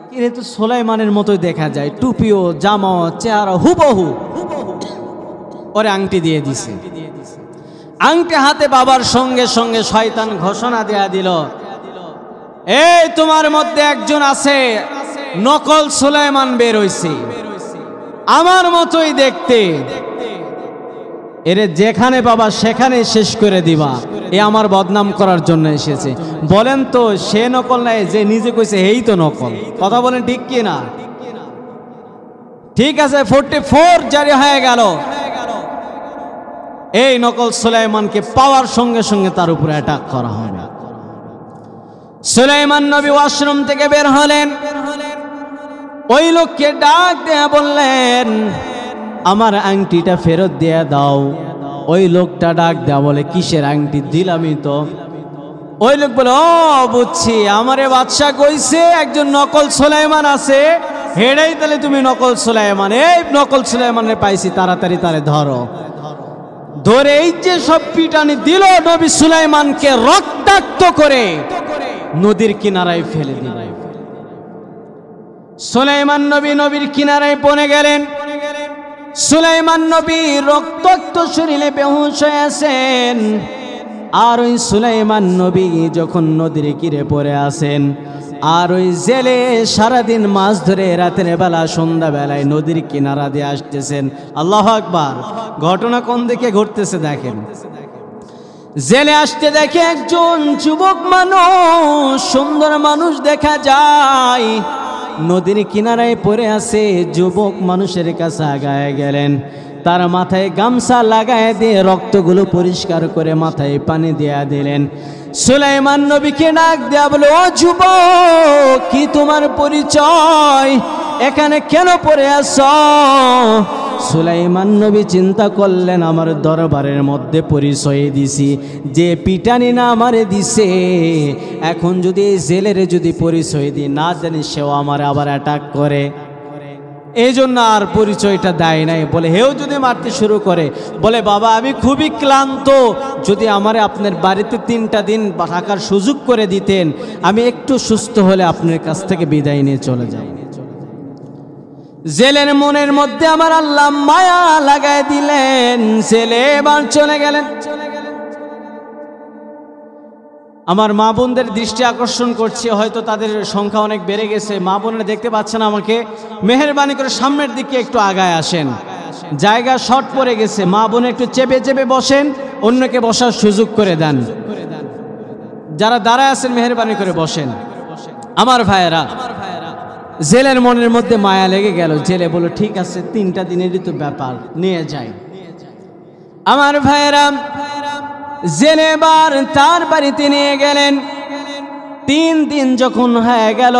S1: কিরে তো সুলাইমানের মতোই দেখা যায়, টুপিও জামাও চেহারা হুবহু। পরে আংটি দিয়ে দিছে। আংটি হাতে বাবার সঙ্গে সঙ্গে শয়তান ঘোষণা দেয়া দিল, এই তোমার মধ্যে একজন আছে, নকল সুলাইমান বের হইছে, আমার মতোই দেখতে, এরে যেখানে বাবা সেখানে শেষ করে দিবা। এ আমার বদনাম করার জন্য এসেছে। বলেন তো সে নকল নাই, যে নিজে কইছে এই তো নকল। কথা বলেন ঠিক কি না? ঠিক আছে, 44 জারি হয়ে গেল। এই নকল সুলাইমানকে পাওয়ার সঙ্গে সঙ্গে তার উপরে অ্যাটাক করা হবে। সুলাইমান নবী ওয়াশরুম থেকে বের হলেন, ওই লোককে ডাক দিয়ে বললেন, আমার আংটিটা ফেরত দিয়ে দাও। ওই লোকটা ডাক দেয়া বলে, কিসের আংটি? দিলামই তো। ওই লোক বলে, ও বুঝছি, আমারে বাদশা কইছে একজন নকল সুলাইমান আছে, হেডাই তাহলে তুমি নকল সুলাইমান। এই নকল সুলাইমানের পাইছি, তাড়াতাড়ি তারে ধরো। ধরে এই যে সব পিটানি দিল, নবী সুলাইমানকে রক্তাক্ত করে নদীর কিনারায় ফেলে দিল। সুলাইমান নবী নবীর কিনারায় পড়ে গেলেন। সুলাইমান নবী রক্তাক্ত শরীরে বেহুশ হয়ে আছেন। আর ওই সুলাইমান নবী যখন নদীর কিরে পড়ে আছেন, আর ওই জেলে সারাদিন মাছ ধরে রাতের বেলা সন্ধ্যা বেলায় নদীর কিনারা দিয়ে আসতেছেন। আল্লাহু আকবার। ঘটনা কোন দিকে ঘটতেছে দেখেন। জেলে আসতে দেখে একজন যুবক মানুষ, সুন্দর মানুষ দেখা যায়, নদীর কিনারায় পড়ে আছে। যুবক মানুষের কাছে আগায় গেলেন, তার মাথায় গামছা লাগায় দিয়ে রক্তগুলো পরিষ্কার করে মাথায় পানি দিয়া দিলেন। সুলাইমান নবীকে ডাক দেয়া বলে, ও যুবক, কি তোমার পরিচয়? এখানে কেন পড়ে আছো? সুলাইমান নবী চিন্তা করলেন, আমার দরবারের মধ্যে পরিচয় দিছি, যে পিটানি না আমারে দিছে, এখন যদি এই জেলের যদি পরিচয় দিই, না জানি সেও আমার আবার অ্যাটাক করে, এই জন্য আর পরিচয়টা দেয় নাই। বলে, হেও যদি মারতে শুরু করে, বলে, বাবা আমি খুবই ক্লান্ত, যদি আমারে আপনার বাড়িতে 3টা দিন থাকার সুযোগ করে দিতেন, আমি একটু সুস্থ হলে আপনার কাছ থেকে বিদায় নিয়ে চলে যাই। জেলের মনের মধ্যে আমার আল্লাহ মায়া লাগায় দিলেন, জেলে এবার চলে গেলেন। আমার মা বোনদের দৃষ্টি আকর্ষণ করছে, হয়তো তাদের সংখ্যা অনেক বেড়ে গেছে। মা বোনেরা দেখতে পাচ্ছেন আমাকে, মেহেরবানি করে সামনের দিকে একটু আগায় আসেন, জায়গা শর্ট পড়ে গেছে। মা বোন একটু চেপে চেপে বসেন, অন্যকে বসার সুযোগ করে দেন। যারা দাঁড়ায় আছেন মেহেরবানি করে বসেন। আমার ভাইয়েরা, জেলের মনের মধ্যে মায়া লেগে গেল। জেলে বলল, ঠিক আছে, 3টা দিনেরই তো ব্যাপার, নিয়ে যাই। আমার ভাইয়েরা, জেলে এবার তার বাড়িতে নিয়ে গেলেন। 3 দিন যখন হয়ে গেল,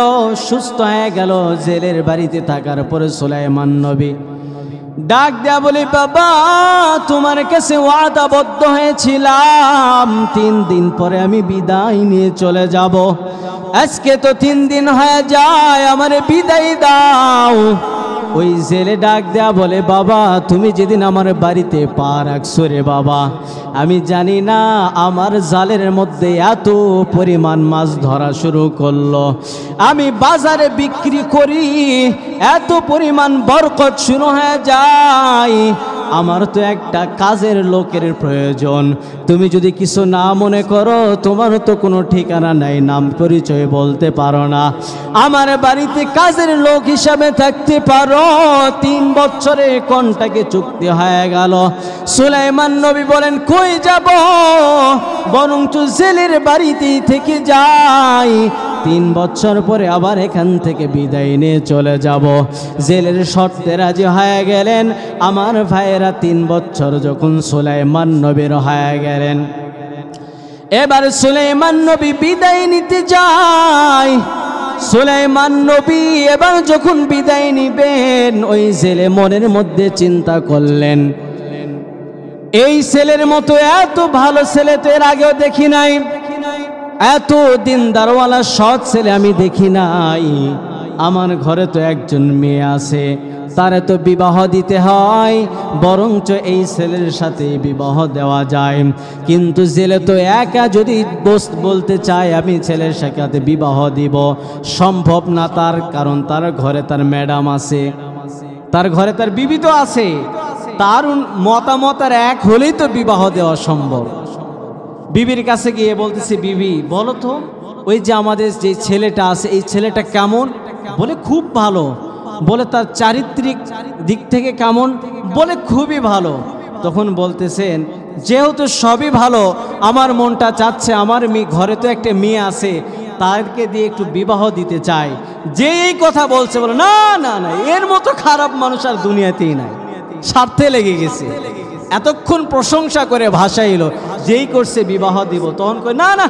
S1: সুস্থ হয়ে গেল, জেলের বাড়িতে থাকার পরে সুলাইমান নবী ডাক দেয়া বলে, বাবা তোমার কাছে ওয়াদাবদ্ধ হয়েছিলাম 3 দিন পরে আমি বিদায় নিয়ে চলে যাব। আজকে তো 3 দিন হয়ে যায়, আমারে বিদায় দাও। ওই জেলে ডাক দেয়া বলে, বাবা তুমি যেদিন আমার বাড়িতে পা রাখছো রে বাবা, আমি জানি না আমার জালের মধ্যে এত পরিমাণ মাছ ধরা শুরু করলো, আমি বাজারে বিক্রি করি, এত পরিমাণ বরকত শুরু হয়ে যায়। আমার তো একটা কাজের লোকের প্রয়োজন, তুমি যদি কিছু না মনে করো, তোমার তো কোনো ঠিকানা নাই, নাম পরিচয় বলতে পারো না, আমার বাড়িতে কাজের লোক হিসাবে থাকতে পারো। 3 বছরের কন্ট্রাক্টে চুক্তি হয়ে গেল। সুলাইমান নবী বলেন, কই যাব, বরং তো জেলের বাড়িতেই থেকে যাই, 3 বছর পরে আবার এখান থেকে বিদায় নিয়ে চলে যাব। জেলের শর্তে রাজি হয়ে গেলেন আমার ভাইয়েরা। 3 বছর যখন সুলাইমান নবীর হয়ে গেলেন, এবার সুলাইমান নবী বিদায় নিতে যায়। সুলাইমান নবী এবার যখন বিদায় নিবেন, ওই ছেলে মনের মধ্যে চিন্তা করলেন, এই ছেলের মতো এত ভালো ছেলে তো এর আগেও দেখি নাই, এত দিনদারওয়ালা সৎ ছেলে আমি দেখি নাই। আমার ঘরে তো একজন মেয়ে আছে, তারে তো বিবাহ দিতে হয়, বরঞ্চ এই ছেলের সাথে বিবাহ দেওয়া যায়। কিন্তু ছেলে তো একা যদি বলতে চায় আমি ছেলের সাথে বিবাহ দিব, সম্ভব না তার, কারণ তার ঘরে তার ম্যাডাম আছে, তার ঘরে তার বিবি তো আছে। তার মতামত আর এক হলেই তো বিবাহ দেওয়া সম্ভব। বিবির কাছে গিয়ে বলতেছে, বিবি বলো তো, ওই যে আমাদের যে ছেলেটা আছে এই ছেলেটা কেমন? বলে খুব ভালো। বলে তার চারিত্রিক দিক থেকে কেমন? বলে খুবই ভালো। তখন বলতেছেন, যেহেতু সবই ভালো, আমার মনটা চাচ্ছে আমার ঘরে তো একটা মেয়ে আছে, তাকে দিয়ে একটু বিবাহ দিতে চাই। যে এই কথা বলছে, বলে না না না, এর মতো খারাপ মানুষ আর দুনিয়াতেই নাই। স্বার্থে লেগে গেছে, এতক্ষণ প্রশংসা করে ভাসাইল, যেই করছে বিবাহ দিব, তখন কই না না,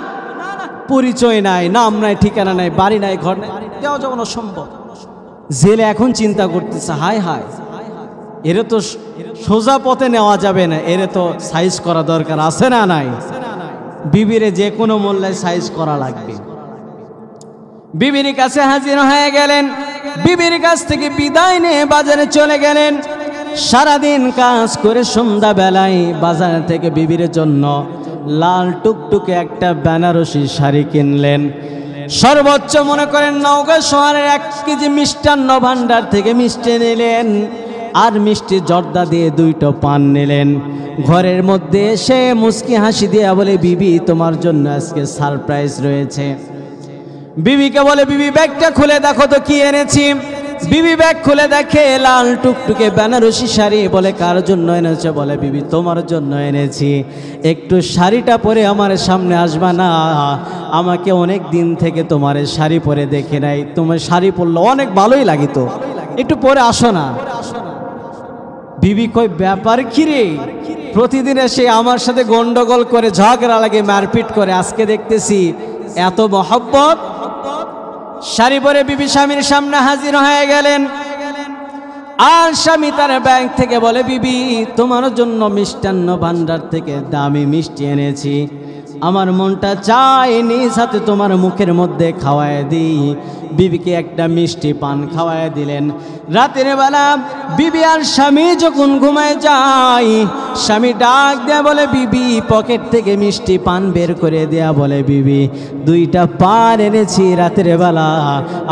S1: পরিচয় নাই, নাম নাই, ঠিকানা নাই, বাড়ি নাই, ঘর নাই, দেওয়া যাবে না, অসম্ভব। জেলে এখন চিন্তা করতেছে, হায় হায়, এর তো সোজা পথে নেওয়া যাবে না, এর তো সাইজ করা দরকার আছে না নাই? বিবিরে যে কোনো মূল্যে সাইজ করা লাগবে। বিবির কাছে হাজির হয়ে গেলেন, বিবির কাছ থেকে বিদায় নিয়ে বাজারে চলে গেলেন। সারাদিন কাজ করে সন্ধ্যাবেলায় বাজার থেকে বিবির জন্য লাল টুকটুকে একটা বেনারসি শাড়ি কিনলেন। সর্বোচ্চ মনে করেন নওগাঁ শহরের 1 কেজি মিষ্টান্ন ভান্ডার থেকে মিষ্টি নিলেন, আর মিষ্টি জর্দা দিয়ে 2টো পান নিলেন। ঘরের মধ্যে এসে মুচকি হাসি দিয়ে বলে, বিবি তোমার জন্য আজকে সারপ্রাইজ রয়েছে। বিবিকে বলে, বিবি ব্যাগটা খুলে দেখো তো কি এনেছি। বিবি ব্যাগ খুলে দেখে লাল টুকটুকে বেনারসি শাড়ি। বলে কার জন্য এনেছে? বলে বিবি তোমার জন্য এনেছি। একটু শাড়িটা পরে আমার সামনে আসবা না? আমাকে অনেক দিন থেকে তোমার শাড়ি পরে দেখে নাই, তোমার শাড়ি পরলে অনেক ভালোই লাগিত, একটু পরে আসো না। বিবি কই, ব্যাপার কি রে? প্রতিদিন এসে আমার সাথে গন্ডগোল করে, ঝগড়া লাগে, মারপিট করে, আজকে দেখতেছি এত মহব্বত। শাড়ি পরে বিবি স্বামীর সামনে হাজির হয়ে গেলেন, আর স্বামী তার ব্যাগ থেকে বলে, বিবি তোমার জন্য মিষ্টান্ন ভান্ডার থেকে দামি মিষ্টি এনেছি, আমার মনটা চায় নিজ হাতে তোমার মুখের মধ্যে খাওয়ায় দিই। বিবিকে একটা মিষ্টি পান খাওয়ায় দিলেন। রাতের বেলা বিবি আর স্বামী যখন ঘুমায় যায়, স্বামী ডাক দেয়া বলে, বিবি পকেট থেকে মিষ্টি পান বের করে দেয়া বলে, বিবি 2টা পান এনেছি। রাতের বেলা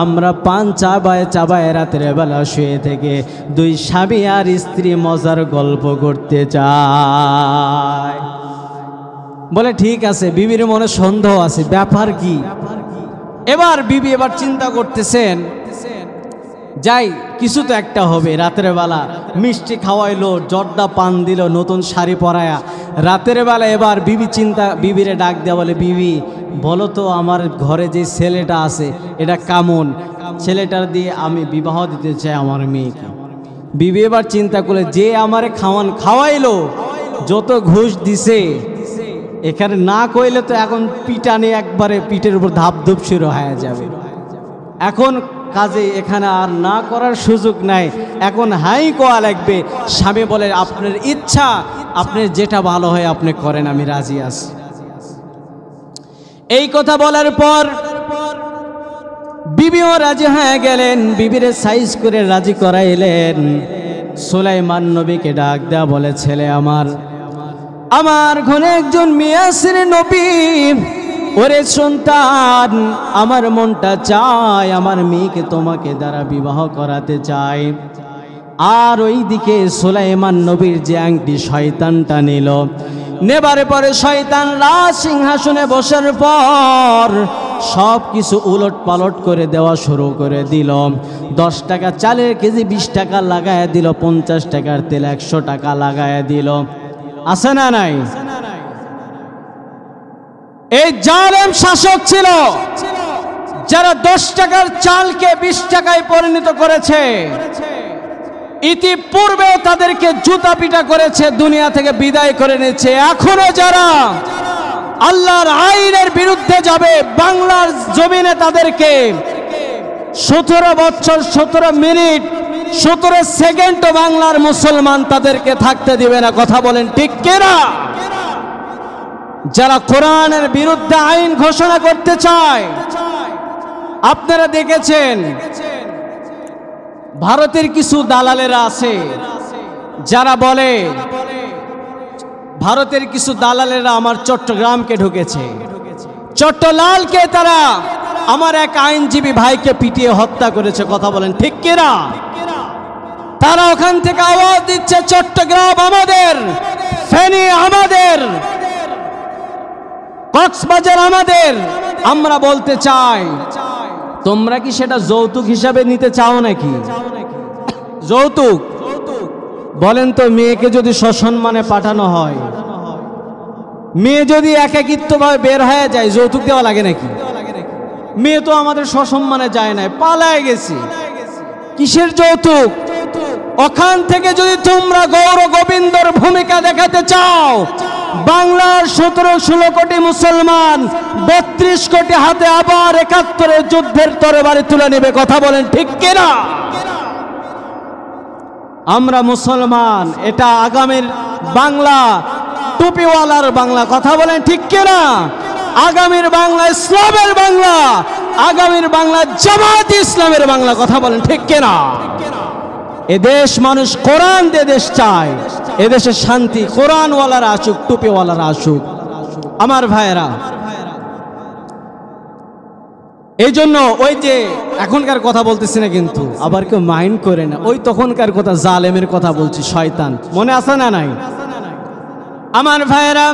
S1: আমরা পান চাবায় চাবায় রাতের বেলা শুয়ে থেকে 2 স্বামী আর স্ত্রী মজার গল্প করতে চায়। বলে ঠিক আছে। বিবির মনে সন্দেহ আছে, ব্যাপার কি? এবার বিবি এবার চিন্তা করতেছেন, যাই কিছু তো একটা হবে। রাতের বেলা মিষ্টি খাওয়াইলো, জর্দা পান দিল, নতুন শাড়ি পরায়া রাতের বেলা। এবার বিবি বিবিরে ডাক দেয়া বলে, বিবি বলো তো আমার ঘরে যে ছেলেটা আছে এটা কেমন? ছেলেটার দিয়ে আমি বিবাহ দিতে চাই আমার মেয়েকে। বিবি এবার চিন্তা করলে, যে আমারে খাওয়াইলো, যত ঘুষ দিছে, এখানে না কইলে তো এখন পিটানে একবারে পিঠের উপর ধাপধুপ শুরু হয়ে যাবে। এখন কাজে এখানে আর না করার সুযোগ নাই, এখন হাই কোয়া লাগবে। স্বামী বলে, আপনার ইচ্ছা, আপনার যেটা ভালো হয় আপনি করেন, আমি রাজি আছি। এই কথা বলার পর বিবিও রাজি হয়ে গেলেন। বিবিরে সাইজ করে রাজি করাইলেন। সুলাইমান নবীকে ডাক দেয়া বলে, ছেলে আমার ঘরে একজন মেয়ে আছে রে নবী, ওরে সন্তান, আমার মনটা চায় আমার মেয়েকে তোমাকে দ্বারা বিবাহ করাতে চাই। আর ওই দিকে সুলাইমান নবীর যে আংটি শয়তানটা নিল, নেবারে পরে শয়তান রাজ সিংহাসনে বসার পর সব কিছু উলট পালট করে দেওয়া শুরু করে দিল। 10 টাকা চালের কেজি 20 টাকা লাগায় দিল, 50 টাকার তেল 100 টাকা লাগায় দিল। আছে না নাই? এই জালেম শাসক ছিল, যারা 10 টাকার চালকে 20 টাকায় পরিণত করেছে, ইতিপূর্বে তাদেরকে জুতা পিটা করেছে, দুনিয়া থেকে বিদায় করে নিচ্ছে। এখনো যারা আল্লাহর আইনের বিরুদ্ধে যাবে, বাংলার জমিনে তাদেরকে 17 বছর 17 মিনিট 17 সেকেন্ড বাংলার মুসলমান তাদেরকে থাকতে দিবে না। কথা বলেন ঠিক কিনা? যারা কোরআনের বিরুদ্ধে আইন ঘোষণা করতে চায়, আপনারা দেখেছেন ভারতের কিছু দালালেরা আছে যারা বলে, ভারতের কিছু দালালেরা আমার চট্টগ্রামকে ঢুকেছে, চট্টলালকে তারা আমার এক আইনজীবী ভাইকে পিটিয়ে হত্যা করেছে। কথা বলেন ঠিক কিনা? তারা ওখান থেকে আওয়াজ দিচ্ছে চট্টগ্রাম আমাদের, ফেনী আমাদের, কক্সবাজার আমাদের। আমরা বলতে চাই, তোমরা কি সেটা যৌতুক হিসাবে নিতে চাও নাকি? যৌতুক বলেন তো, মেয়েকে যদি সসম্মানে পাঠানো হয়, মেয়ে যদি একাকিত্বভাবে বের হয়ে যায়, যৌতুক দেওয়া লাগে নাকি? মেয়ে তো আমাদের সসম্মানে যায় না, পালায় গেছে, কিসের যৌতুক? ওখান থেকে যদি তোমরা গৌর গোবিন্দর ভূমিকা দেখাতে চাও, বাংলার 17-16 কোটি মুসলমান 32 কোটি হাতে আবার 71 যুদ্ধের তরবারি তুলে নেবে। কথা বলেন ঠিক কিনা? আমরা মুসলমান, এটা আগামীর বাংলা, টুপিওয়ালার বাংলা। কথা বলেন ঠিক কিনা? আগামীর বাংলা ইসলামের বাংলা, আগামীর বাংলা জামাত ইসলামের বাংলা। কথা বলেন ঠিক কিনা? এদেশ মানুষ কোরআন দিয়ে দেশ চায়, এদেশে শান্তি কোরআনওয়ালারা আসুক, টুপিওয়ালারা আসুক। আমার ভাইয়েরা, এই জন্য ওই যে এখনকার কথা বলতেছি না, কিন্তু আবার কেউ মাইন্ড করে না, ওই তখনকার কথা, জালেমের কথা বলছি, শয়তান। মনে আছে না নাই? আমার ভাইয়েরা,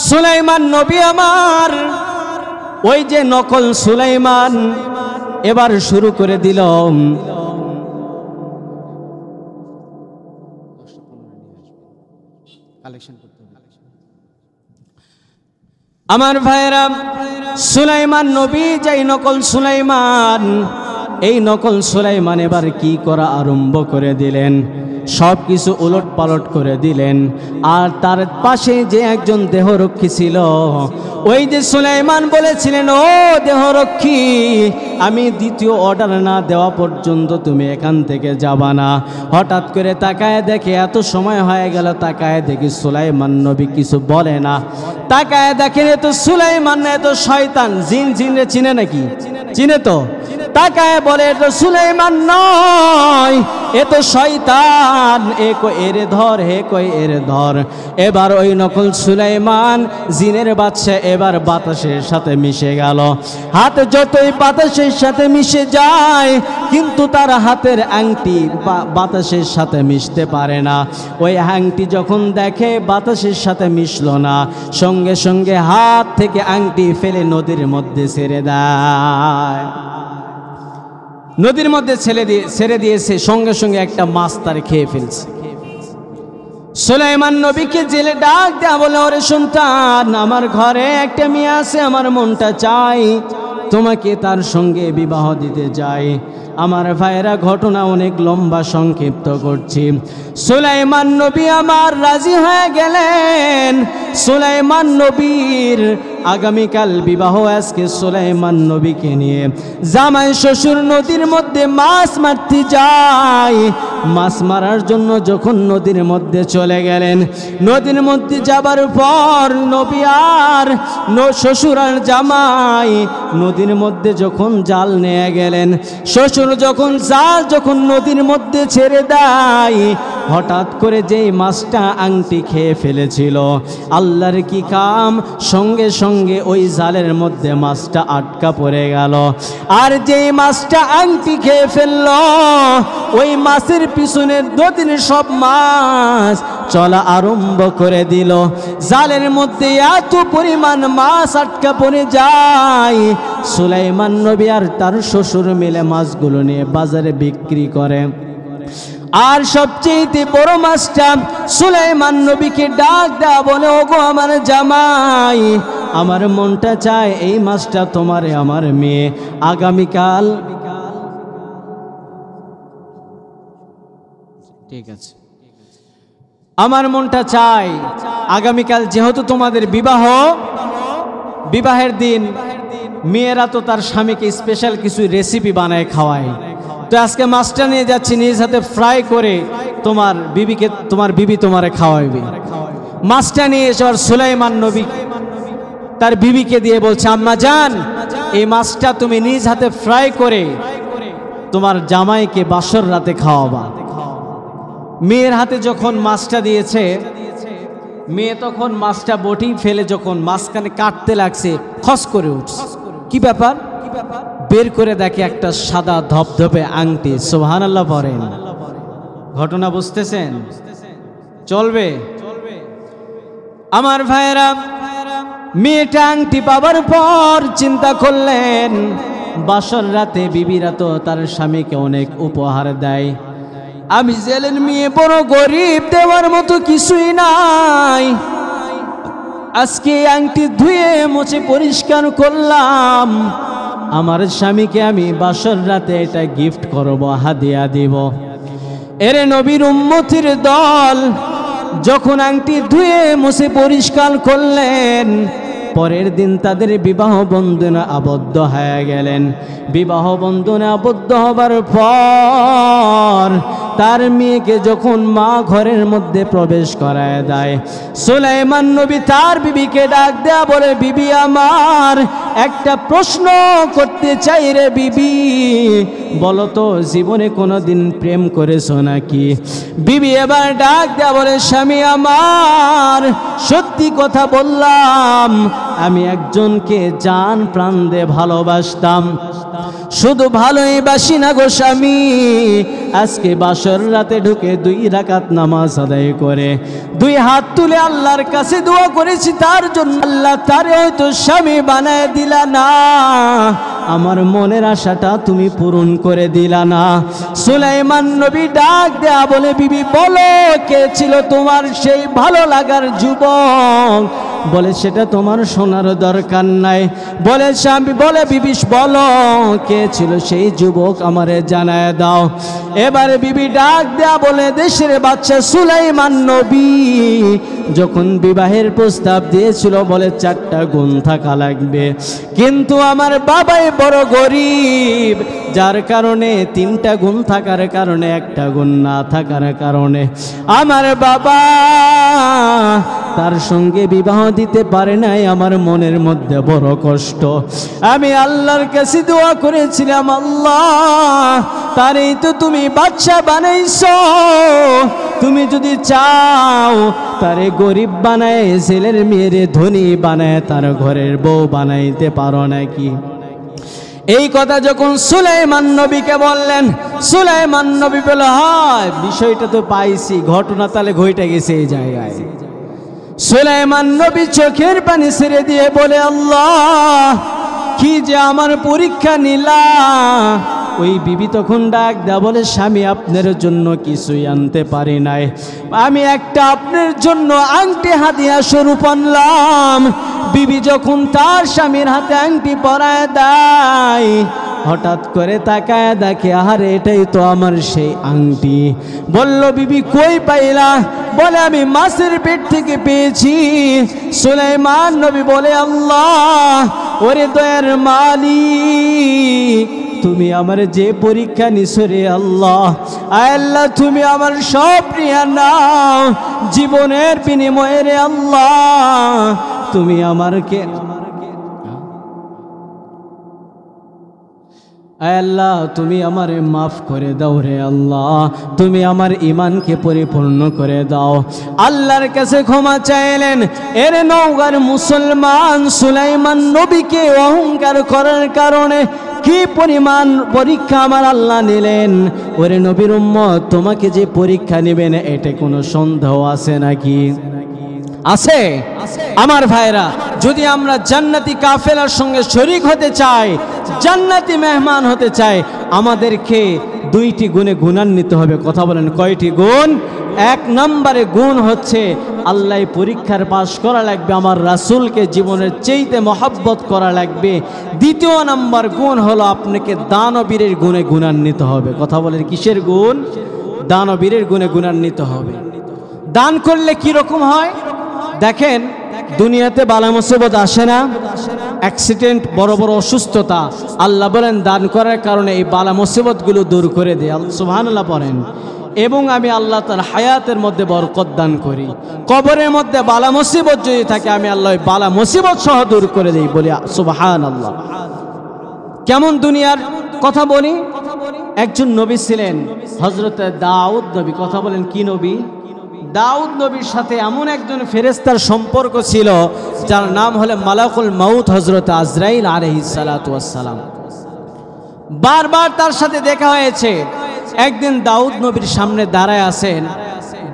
S1: সুলাইমান নবী আমার, ওই যে নকল সুলাইমান এবার শুরু করে দিল। আমার ভাইয়েরা, সুলাইমান নবী যেই নকল সুলাইমান, এই নকল সুলাইমান এবার কি করা আরম্ভ করে দিলেন, সব কিছু উলট পালট করে দিলেন। আর তার পাশে যে একজন দেহরক্ষী ছিল, ওই যে সুলাইমান বলেছিলেন, ও দেহরক্ষী, আমি দ্বিতীয় অর্ডার না দেওয়া পর্যন্ত তুমি এখান থেকে যাবা না। হঠাৎ করে তাকায় দেখে, এত সময় হয়ে গেল, তাকায় দেখি সুলাইমান নবী কিছু বলে না। তাকায় দেখেন এ তো সুলাইমান না, এ তো শয়তান। জিন জিনরে চিনে নাকি? চিনে তো। তাকায় বলে, এ তো সুলাইমান নয়, এ তো শয়তান। এ কই এরে ধর, হে কই এরে ধর। এবার ওই নকল সুলাইমান জিনের বাদশা এবার বাতাসের সাথে মিশে গেল। হাত যতই বাতাসের সাথে মিশে যায়, কিন্তু তার হাতের আংটি বাতাসের সাথে মিশতে পারে না। ওই আংটি যখন দেখে বাতাসের সাথে মিশলো না, সঙ্গে সঙ্গে হাত থেকে আংটি ফেলে নদীর মধ্যে ছেড়ে দেয়। নদীর মধ্যে ছেড়ে দিয়েছে, সঙ্গে সঙ্গে একটা মাছ তার খেয়ে ফেলছে। সুলাইমান নবীকে জেলে ডাক দেয়া বলে, ওরে সন্তান, আমার ঘরে একটা মেয়ে আছে, আমার মনটা চাই তোমাকে তার সঙ্গে বিবাহ দিতে চাই। আমার ভাইয়েরা, ঘটনা অনেক লম্বা, সংক্ষিপ্ত করছি। সুলাইমান নবী আমার রাজি হয়ে গেলেন। সুলাইমান নবীর আগামীকাল বিবাহ। আজকে সুলাইমান নবীকে নিয়ে জামাই শ্বশুর নদীর মধ্যে মাছ মারতে যায়। মাছ মারার জন্য যখন নদীর মধ্যে চলে গেলেন, নদীর মধ্যে যাবার পর নবী আর শ্বশুর আর জামাই নদীর মধ্যে যখন জাল নিয়ে গেলেন, শ্বশুর যখন জাল নদীর মধ্যে ছেড়ে দেয়, হঠাৎ করে যেই মাছটা আংটি খেয়ে ফেলেছিল, আল্লাহর কি কাম, সঙ্গে সঙ্গে ওই জালের মধ্যে মাছটা আটকা পড়ে গেল। আর যেই মাছটা আংটি খেয়ে ফেলল, ওই মাছের পিছনে নদীর সব মাছ চলা আরম্ভ করে দিল। জালের মধ্যে এত পরিমাণ মাছ আটকা পড়ে যায়, সুলাইমান নবী আর তার শ্বশুর মিলে মাছগুলো নিয়ে বাজারে বিক্রি করে। আর সবচেয়ে বড় মাছটা সুলাইমান নবীকে ডাক দেয়া বলে, ওগো আমার জামাই, আমার মনটা চায় এই মাসটা তোমারে আমার মেয়ে আগামীকাল। ঠিক আছে, আমার মনটা চায় আগামীকাল যেহেতু তোমাদের বিবাহের দিন, মেয়েরা তো তার স্বামীকে স্পেশাল কিছু রেসিপি বানায় খাওয়ায়, তো আজকে মাছটা নিয়ে যাচ্ছি, নিজ হাতে ফ্রাই করে তোমার বিবি তোমারে খাওয়াইবে। মাছটা নিয়ে এসে সুলাইমান নবী তার বিবিকে দিয়ে বলছে, আম্মা জান, এই মাছটা তুমি নিজ হাতে ফ্রাই করে তোমার জামাইকে বাসর রাতে খাওয়াবা। মেয়ের হাতে যখন মাছটা দিয়েছে, মেয়ে তখন মাছটা বটি ফেলে যখন মাঝখানে কাটতে লাগছে, খস করে উঠছে। কি ব্যাপার? বের করে দেখে একটা সাদা ধপধপে আংটি। সুবহানাল্লাহ পড়েন। ঘটনা বুঝতেছেন? চলবে আমার ভাইরা। মেয়েটা আংটি পাবার পর চিন্তা করলেন, বাসর রাতে বিবিরা তো তার স্বামীকে অনেক উপহার দেয়, আমি জেলের মেয়ে বড় গরিব, দেওয়ার মতো কিছুই নাই। আজকে আংটি ধুয়ে মুছে পরিষ্কার করলাম, আমার স্বামীকে আমি বাসর রাতে এটা গিফট করব, হাদিয়া দিব। এরে নবীর উম্মতির দল যখন আংটি ধুয়ে মুছে পরিষ্কার করলেন, পরের দিন তাদের বিবাহ বন্ধনে আবদ্ধ হয়ে গেলেন। বিবাহ বন্ধনে আবদ্ধ হবার পর তার মেয়েকে যখন মা ঘরের মধ্যে প্রবেশ করায় দেয়, সুলাইমান নবী তার বিবিকে ডাক দেয়া বলে, বিবি আমার একটা প্রশ্ন করতে চাই রে বিবি, বলো তো জীবনে কোনোদিন প্রেম করেছো নাকি? বিবি এবার ডাক দেয়া বলে, স্বামী আমার সত্যি কথা বললাম, আমি একজনকে জান প্রাণ দিয়ে ভালোবাসতাম, শুধু ভালোই বাসি না গো স্বামী, আজকে বাসর রাতে ঢুকে 2 রাকাত নামাজ আদায় করে 2 হাত তুলে আল্লাহর কাছে দোয়া করেছি তার জন্য, আল্লাহ তারে হয়তো স্বামী বানায় দিলা না, আমার মনের আশাটা তুমি পূরণ করে দিলা না। সুলাইমান নবী ডাক দেয়া বলে, বিবি বলো কে ছিল তোমার সেই ভালো লাগার যুবক? বলে, সেটা তোমার শোনার দরকার নাই। বলে স্বামী, বলে বিবি বলো কে ছিল সেই যুবক, আমারে জানায় দাও। এবারে বিবি ডাক দেয়া বলে, দেশের বাদশা সুলাইমান নবী যখন বিবাহের প্রস্তাব দিয়েছিল, বলে 4টা গুণ থাকা লাগবে, কিন্তু আমার বাবাই বড় গরিব, যার কারণে 3টা গুণ থাকার কারণে 1টা গুণ না থাকার কারণে আমার বাবা তার সঙ্গে বিবাহ দিতে পারে নাই। আমার মনের মধ্যে বড় কষ্ট, আমি আল্লাহর কাছে দোয়া করেছিলাম, আল্লাহ তারই তো তুমি বাদশা বানাইছো, তুমি যদি চাও তারে গরিব বানায় ছেলের মেয়েরে ধনী বানায় তার ঘরের বউ বানাইতে পারো নাকি? এই কথা যখন সুলাইমান নবীকে বললেন, সুলাইমান নবী বলল, হয় বিষয়টা তো পাইছি, ঘটনা তাহলে ঘটে গেছে এই জায়গায়। সুলাইমান নবী চোখের পানি ছেড়ে দিয়ে বলে, আল্লাহ কি যে আমার পরীক্ষা নিলা। ওই বিবি তখন ডাক দেয়া বলে, স্বামী আপনার জন্য কিছুই আনতে পারি নাই, আমি একটা আপনার জন্য আংটি হাদিয়া স্বরূপ আনলাম। বিবি যখন তার স্বামীর হাতে আংটি পরায় দেয়, হঠাৎ করে তাকায় দেখে, আরে এটাই তো আমার সেই আংটি। বলল, বিবি কই পাইলা? বলে, আমি মাছের পেট থেকে পেয়েছি। সুলাইমান নবী বলে, আল্লাহ ওরে দয়ার মালিক, তুমি আমার যে পরীক্ষা নিছো রে আল্লাহ, আল্লাহ তুমি আমার সব নিয়ে নাও, জীবনের বিনিময়ে রে আল্লাহ তুমি আমারকে, আল্লাহ তুমি আমারে মাফ করে দাও রে আল্লাহ, তুমি আমার ঈমানকে পরিপূর্ণ করে দাও। আল্লাহর কাছে ক্ষমা চাইলেন। এর নওগাঁর মুসলমান সুলাইমান নবীকে অহংকার করার কারণে কি পরিমাণ পরীক্ষা আমার আল্লাহ নিলেন। ওরে নবীর উম্মত, তোমাকে যে পরীক্ষা নেবেন এতে কোনো সন্দেহ আছে নাকি? আছে আমার ভাইরা। যদি আমরা জান্নাতি কাফেলার সঙ্গে শরীক হতে চাই, জান্নাতি মেহমান হতে চাই, আমাদেরকে 2টি গুণে গুণান্বিত হবে। কথা বলেন, কয়টি গুণ? এক নম্বরে গুণ হচ্ছে আল্লাহ পরীক্ষার পাশ করা লাগবে, আমার রাসূলকে জীবনের চেয়েতে মহব্বত করা লাগবে। দ্বিতীয় নম্বর গুণ হলো আপনাকে দানবীরের গুণে গুণান্বিত হবে। কথা বলেন কিসের গুণ? দানবীরের গুণে গুণান্বিত হবে। দান করলে কি রকম হয় দেখেন, দুনিয়াতে বালা মুসিবত আসে না, অ্যাক্সিডেন্ট, বড় বড় অসুস্থতা, আল্লাহ বলেন দান করার কারণে এই বালা মুসিবতগুলো দূর করে দেয়। সুবহানাল্লাহ পড়েন। এবং আমি আল্লাহ তার হায়াতের মধ্যে বরকত দান করি। কবরের মধ্যে বালা মুসিবত যদি থাকে আমি আল্লাহ বালা মুসিবত সহ দূর করে দিই, বলি সুবহানাল্লাহ। কেমন দুনিয়ার কথা বলি, একজন নবী ছিলেন হযরত দাউদ নবী। কথা বলেন কি নবী? দাউদ নবীর সাথে এমন একজন ফেরেশতার সম্পর্ক ছিল যার নাম হলো মালাকুল মাউত, হযরত আজরাইল আলাইহিস সালাতু ওয়াস সালাম। বারবার তার সাথে দেখা হয়েছে। একদিন দাউদ নবীর সামনে দাঁড়ায় আছেন।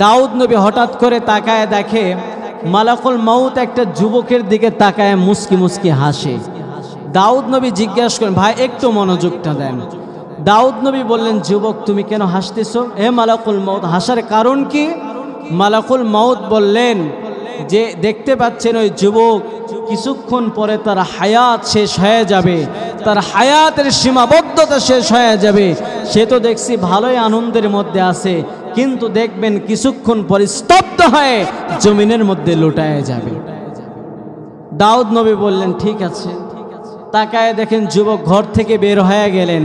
S1: দাউদ নবী হঠাৎ করে তাকায় দেখে মালাকুল মাউত একটা যুবকের দিকে তাকায় মুস্কি মুস্কি হাসে। দাউদ নবী জিজ্ঞাসা করেন, ভাই একটু মনোযোগটা দেন। দাউদ নবী বললেন, যুবক তুমি কেন হাসতেছো? হে মালাকুল মাউত, হাসার কারণ কি? মালাকুল মাউত বললেন যে দেখতে পাচ্ছেন ওই যুবক কিছুক্ষণ পরে তার হায়াত শেষ হয়ে যাবে, তার হায়াতের সীমাবদ্ধতা শেষ হয়ে যাবে। সে তো দেখছি ভালোই আনন্দের মধ্যে আছে, কিন্তু দেখবেন কিছুক্ষণ পরে স্তব্ধ হয়ে জমিনের মধ্যে লুটায় যাবে। দাউদ নবী বললেন ঠিক আছে। তাকায় দেখেন যুবক ঘর থেকে বের হয়ে গেলেন।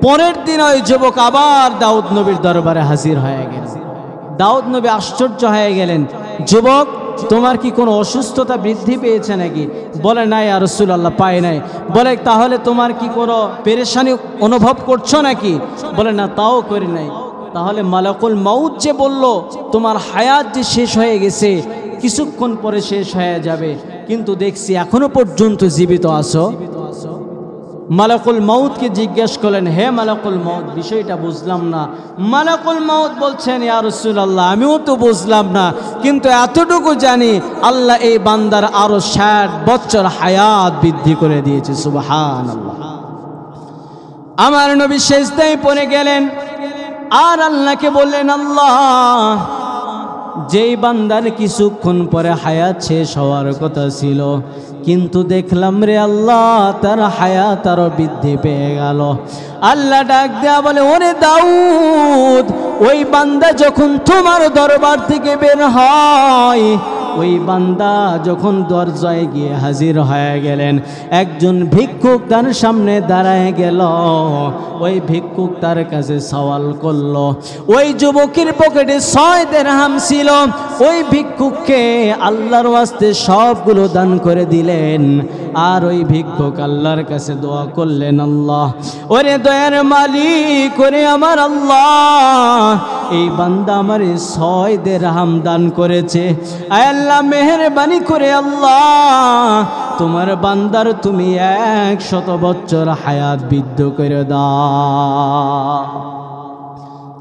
S1: পরের দিন ওই যুবক আবার দাউদ নবীর দরবারে হাজির হয়ে গেলেন। দাউদ নবী আশ্চর্য হয়ে গেলেন, যুবক তোমার কি কোনো অসুস্থতা বৃদ্ধি পেয়েছে নাকি? বলে না ইয়া রাসূলুল্লাহ, পায় নাই। বলে তাহলে তোমার কি কোনো পেরেশানি অনুভব করছো নাকি? বলে না, তাও করি নাই। তাহলে মালাকুল মাউত যে বলল তোমার হায়াত যে শেষ হয়ে গেছে, কিছুক্ষণ পরে শেষ হয়ে যাবে, কিন্তু দেখছি এখনো পর্যন্ত জীবিত আছো। মালাকুল মাউতকে জিজ্ঞেস করলেন, হে মালাকুল মাউত বিষয়টা বুঝলাম না। মালাকুল মাউত বলছেন, ইয়া রাসূলুল্লাহ আমিও তো বুঝলাম না, কিন্তু এতটুকু জানি আল্লাহ এই বান্দার আরো 60 বছর হায়াত বৃদ্ধি করে দিয়েছে। সুবহানাল্লাহ। আমার নবী সিজদায় পড়ে গেলেন আর আল্লাহকে বললেন, আল্লাহ যেই বান্দার কিছুক্ষণ পরে হায়াত শেষ হওয়ার কথা ছিল, কিন্তু দেখলাম রে আল্লাহ তার হায়াত আরো বৃদ্ধি পেয়ে গেল। আল্লাহ ডাক দেয়া বলে, ওরে দাউদ, ওই বান্দা যখন তোমার দরবার থেকে বের হয়, ওই বান্দা যখন দরজায় গিয়ে হাজির হয়ে গেলেন, একজন ভিক্ষুক তার সামনে দাঁড়ায় গেল। ওই ভিক্ষুক তার কাছে সওয়াল করলো। ওই যুবকের পকেটে 6 দিরহাম ছিল। ওই ভিক্ষুককে আল্লাহর ওয়াস্তে সবগুলো দান করে দিলেন। আর ওই ভিক্ষুক আল্লাহর কাছে দোয়া করলেন, আল্লাহ ওরে দয়ার মালিক, ওরে আমার আল্লাহ, এই বান্দা আমার 6 দিরহাম দান করেছে। আয় আল্লাহ মেহেরবানি করে আল্লাহ তোমার বান্দার তুমি 100 বছর হায়াত বৃদ্ধি করে দাও।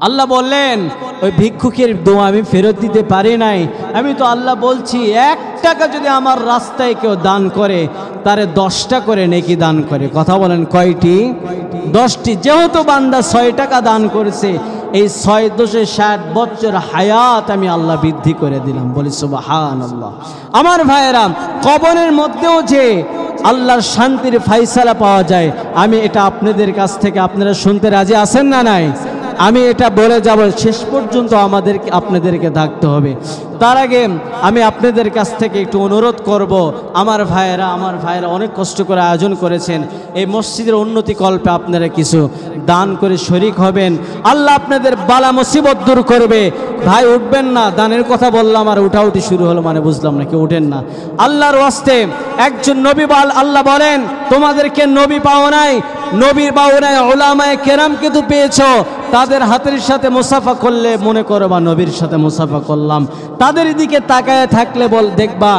S1: আল্লাহ বললেন, ওই ভিক্ষুকের দোয়া আমি ফেরত দিতে পারি নাই। আমি তো আল্লাহ বলছি 1 টাকা যদি আমার রাস্তায় কেউ দান করে তারে 10টা করে নেকি দান করে। কথা বলেন কয়টি? 10টি। যেহেতু বান্দা 6 টাকা দান করেছে, এই 6 দশে 60 বছর হায়াত আমি আল্লাহ বৃদ্ধি করে দিলাম। বলি সুবহানাল্লাহ। আমার ভাইয়েরা, কবরের মধ্যেও যে আল্লাহর শান্তির ফায়সালা পাওয়া যায়, আমি এটা আপনাদের কাছ থেকে আপনারা শুনতে রাজি আছেন না নাই? আমি এটা বলে যাব, শেষ পর্যন্ত আপনাদেরকে থাকতে হবে। তার আগে আমি আপনাদের কাছ থেকে একটু অনুরোধ করব, আমার ভাইয়েরা অনেক কষ্ট করে আয়োজন করেছেন, এই মসজিদের উন্নতি কল্পে আপনারা কিছু দান করে শরীক হবেন। আল্লাহ আপনাদের বালা মুসিবত দূর করবে। ভাই উঠবেন না, দানের কথা বললাম আর উঠাউঠি শুরু হলো, মানে বুঝলাম না, কেউ উঠেন না। আল্লাহর ওয়াস্তে একজন নবী আল্লাহ বলেন, তোমাদেরকে নবী পাও নাই, নবীর পাও নাই, উলামায়ে কেরামকে তো পেয়েছো। তাদের হাতের সাথে মুসাফা করলে মনে করো বা নবীর সাথে মুসাফা করলাম। তাদের দিকে তাকায় থাকলে দেখবা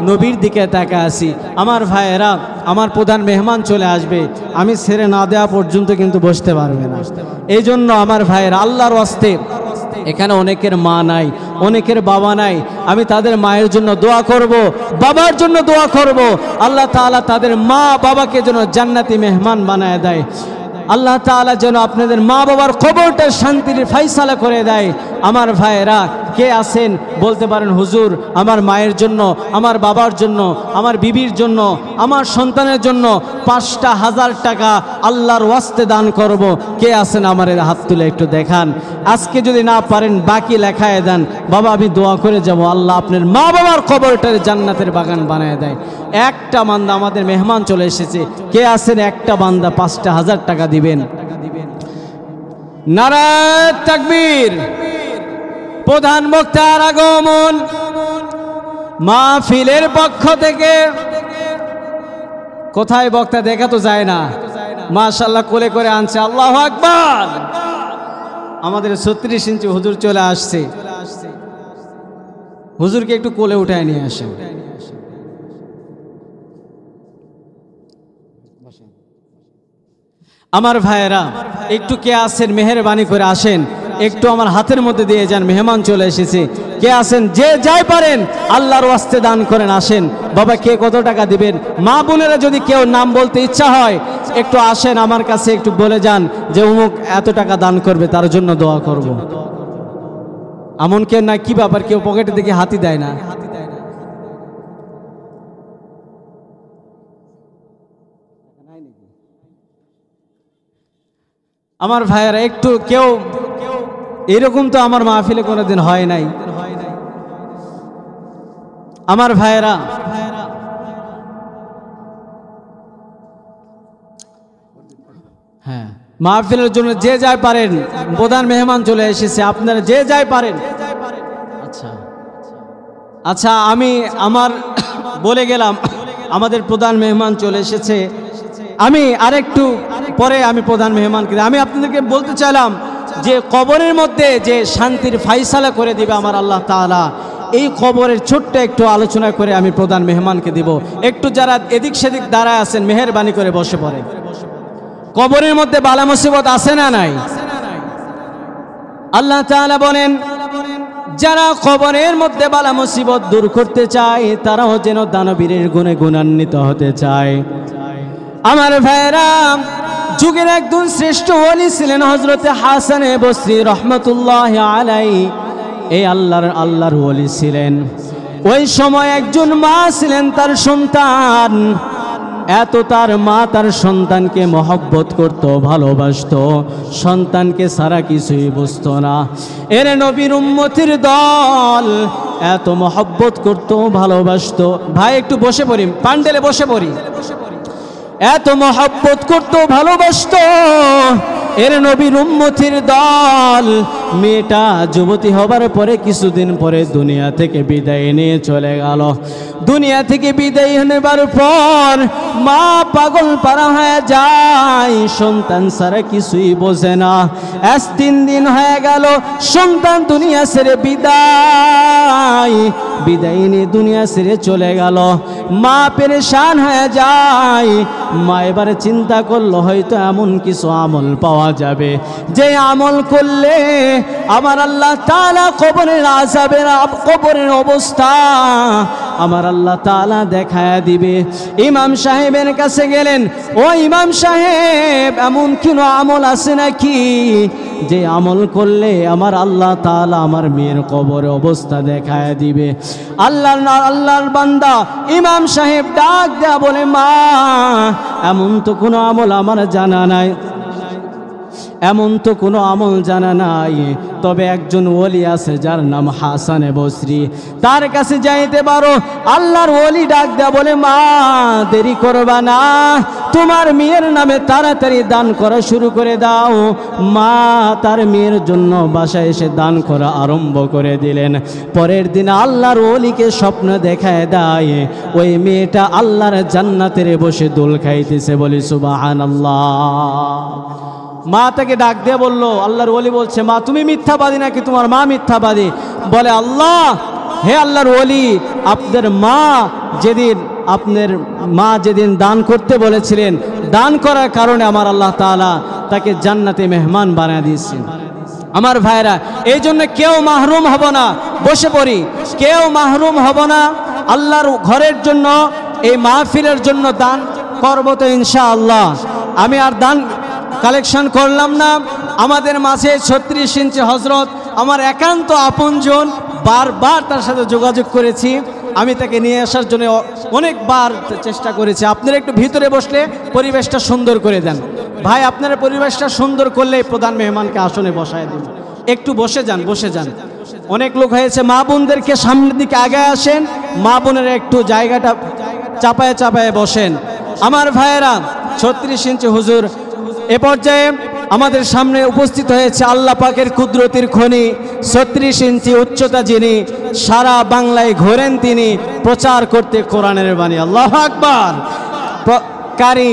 S1: নবীর দিকে তাকায় আছি। আমার ভাইয়েরা, আমার প্রধান মেহমান চলে আসবে, আমি ছেড়ে না দেওয়া পর্যন্ত কিন্তু বসতে পারবে না। এই জন্য আমার ভাইয়েরা, আল্লাহর ওয়াস্তে এখানে অনেকের মা নাই, অনেকের বাবা নাই, আমি তাদের মায়ের জন্য দোয়া করব, বাবার জন্য দোয়া করব। আল্লাহ তাআলা তাদের মা বাবাকে যেন জান্নাতি মেহমান বানায় দেয়। আল্লাহ তাআলা যেন আপনাদের মা বাবার কবরটা শান্তির ফায়সালা করে দেয়। আমার ভাইয়েরা, কে আছেন বলতে পারেন হুজুর আমার মায়ের জন্য, আমার বাবার জন্য, আমার বিবির জন্য, আমার সন্তানের জন্য 5,000 টাকা আল্লাহর ওয়াস্তে দান করব? কে আছেন আমার হাত তুলে একটু দেখান। আজকে যদি না পারেন বাকি লেখায় দেন, বাবা আমি দোয়া করে যাব আল্লাহ আপনার মা বাবার কবরটার জান্নাতের বাগান বানায় দেয়। একটা বান্দা, আমাদের মেহমান চলে এসেছে, কে আছেন একটা বান্দা 5,000 টাকা দিবেন? নারায়ে তাকবীর। প্রধান বক্তার আগমন মাহফিলের পক্ষ থেকে। কোথায় বক্তা দেখা তো যায় না, মাশাআল্লাহ কোলে করে আনছে, আল্লাহু আকবার। আমাদের 36 ইঞ্চি হুজুর চলে আসছে, হুজুরকে একটু কোলে উঠায় নিয়ে আসেন। আমার ভাইয়েরা, একটু কে আছেন মেহেরবানি করে আসেন, একটু আমার হাতের মধ্যে দিয়ে যান, মেহমান চলে এসেছে। কে আছেন যে যাই পারেন আল্লাহর ওয়াস্তে দান করেন, আসেন। বাবা কে কত টাকা দিবেন? মা বোনেরা যদি কেউ নাম বলতে ইচ্ছা হয় একটু আসেন আমার কাছে, একটু বলে যান যে অমুক এত টাকা দান করবে, তার জন্য দোয়া করব। এমন কেউ না, কি ব্যাপার কেউ পকেটে দেখে হাতি দেয় না? আমার ভাইয়েরা একটু কেউ, এরকম তো আমার মাহফিলে কোনোদিন হয় নাই। আমার ভাইয়েরা, হ্যাঁ মাহফিলের জন্য যে যাই পারেন, প্রধান মেহমান চলে এসেছে, আপনারা যে যাই পারেন। আচ্ছা আচ্ছা, আমি আমার বলে গেলাম আমাদের প্রধান মেহমান চলে এসেছে, আমি আরেকটু পরে আমি প্রধান মেহমানকে আমি আপনাদেরকে বলতে চাইলাম যে কবরের মধ্যে যে শান্তির ফায়সালা করে দিবে আমার আল্লাহ তাআলা, এই কবরের ছোট্ট একটু আলোচনা করে আমি প্রধান মেহমানকে দিব। একটু যারা এদিক সেদিক দাঁড়ায় আছেন মেহেরবানি করে বসে পড়ে। কবরের মধ্যে বালা মুসিবত আছে না নাই? আল্লাহ তাআলা বলেন যারা কবরের মধ্যে বালা মুসিবত দূর করতে চায় তারাও যেন দানবীরের গুণে গুণান্বিত হতে চায়। আমার ভাইরা, যুগের একজন শ্রেষ্ঠ ওলি ছিলেন হযরতে হাসান বসরি রহমাতুল্লাহি আলাইহি। এই আল্লাহর ওলি ছিলেন। ওই সময় একজন মা ছিলেন, তার সন্তান এত, তার মা তার সন্তানকে মহব্বত করত, ভালোবাসত, সন্তানকে সারা কিছুই বুঝতো না। এর নবীর উম্মতির দল এত মহব্বত করত, ভালোবাসত। ভাই একটু বসে পড়ি, প্যান্ডেলে বসে পড়ি। এত মহব্বত করত, ভালোবাসত এর নবীর উম্মতির দল। মেয়েটা যুবতী হবার পরে কিছুদিন পরে দুনিয়া থেকে বিদায় নিয়ে চলে গেল। দুনিয়া থেকে বিদায় নেবার পর মা পাগল পারা হয়ে যায়, সন্তান ছাড়া কিছুই বোঝে না। 3 দিন হয়ে গেল সন্তান দুনিয়া ছেড়ে বিদায় নিয়ে দুনিয়া ছেড়ে চলে গেল। মা পেরেশান হয়ে যায়। মা এবারে চিন্তা করলো হয়তো এমন কিছু আমল পাওয়া যাবে যে আমল করলে আমার আল্লাহ তাআলা কবরের আযাবের, কবরের অবস্থা আমার আল্লাহ তাআলা দেখায় দিবে। ইমাম সাহেবের কাছে গেলেন, ও ইমাম সাহেব এমন কোনো আমল আছে নাকি যে আমল করলে আমার আল্লাহ তাআলা আমার মেয়ের কবরের অবস্থা দেখায় দিবে? আল্লাহর বান্দা ইমাম সাহেব ডাক দেয়া বলে, মা এমন তো কোনো আমল আমার জানা নাই, এমন তো কোনো আমল জানা নাই, তবে একজন ওলি আছে যার নাম হাসান বসরি, তার কাছে যাইতে পারো। আল্লাহর ওলি ডাক দেয়া বলে, মা দেরি করবা না, তোমার মেয়ের নামে তাড়াতাড়ি দান করা শুরু করে দাও। মা তার মেয়ের জন্য বাসায় এসে দান করা আরম্ভ করে দিলেন। পরের দিন আল্লাহর ওলিকে স্বপ্ন দেখায় দেয় ওই মেয়েটা আল্লাহর জান্নাতের বসে দোল খাইতেছে। বলি সুবহানাল্লাহ। মা তাকে ডাক দিয়ে বলল, আল্লাহর ওলি বলছে, মা তুমি মিথ্যাবাদী নাকি তোমার মা মিথ্যাবাদী? বলে, আল্লাহ, হে আল্লাহর ওলি, আপনার মা যেদিন দান করতে বলেছিলেন, দান করার কারণে আমার আল্লাহ তাআলা তাকে জান্নাতে মেহমান বানিয়ে দিয়েছেন। আমার ভাইরা, এই জন্য কেউ মাহরুম হব না। বসে পড়ি, কেউ মাহরুম হব না। আল্লাহর ঘরের জন্য, এই মাহফিলের জন্য দান করব তো ইনশাআল্লাহ। আমি আর দান কালেকশন করলাম না। আমাদের মাঝে 36 ইঞ্চি হজরত আমার একান্ত আপনজন, বারবার তার সাথে যোগাযোগ করেছি, আমি তাকে নিয়ে আসার জন্য অনেকবার চেষ্টা করেছি। আপনারা একটু ভিতরে বসলে পরিবেশটা সুন্দর করে দেন ভাই, আপনারা পরিবেশটা সুন্দর করলে প্রধান মেহমানকে আসনে বসায় দিন। একটু বসে যান, বসে যান। অনেক লোক হয়েছে, মা বোনদেরকে সামনের দিকে আগায় আসেন, মা বোনেরা একটু জায়গাটা চাপায় চাপায় বসেন। আমার ভাইয়েরা, 36 ইঞ্চি হুজুর এ পর্যায়ে আমাদের সামনে উপস্থিত হয়েছে আল্লাহ পাকের কুদরতির খনি, 36 ইঞ্চি উচ্চতা যিনি, সারা বাংলায় ঘোরেন তিনি প্রচার করতে কোরআনের বাণী। আল্লাহু আকবার। কারি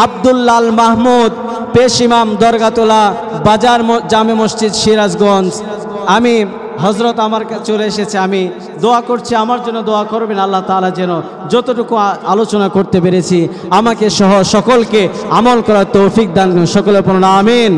S1: আব্দুল্লাহ আল মাহমুদ, পেশ ইমাম, দরগাতলা বাজার জামে মসজিদ, সিরাজগঞ্জ। আমি হজরত আমার কাছে চলে এসেছে, আমি দোয়া করছি, আমার জন্য দোয়া করবেন আল্লাহ তাআলা যেন যতটুকু আলোচনা করতে পেরেছি আমাকে সহ সকলকে আমল করার তৌফিক দান করুন। সকলে পড়ুন আমিন।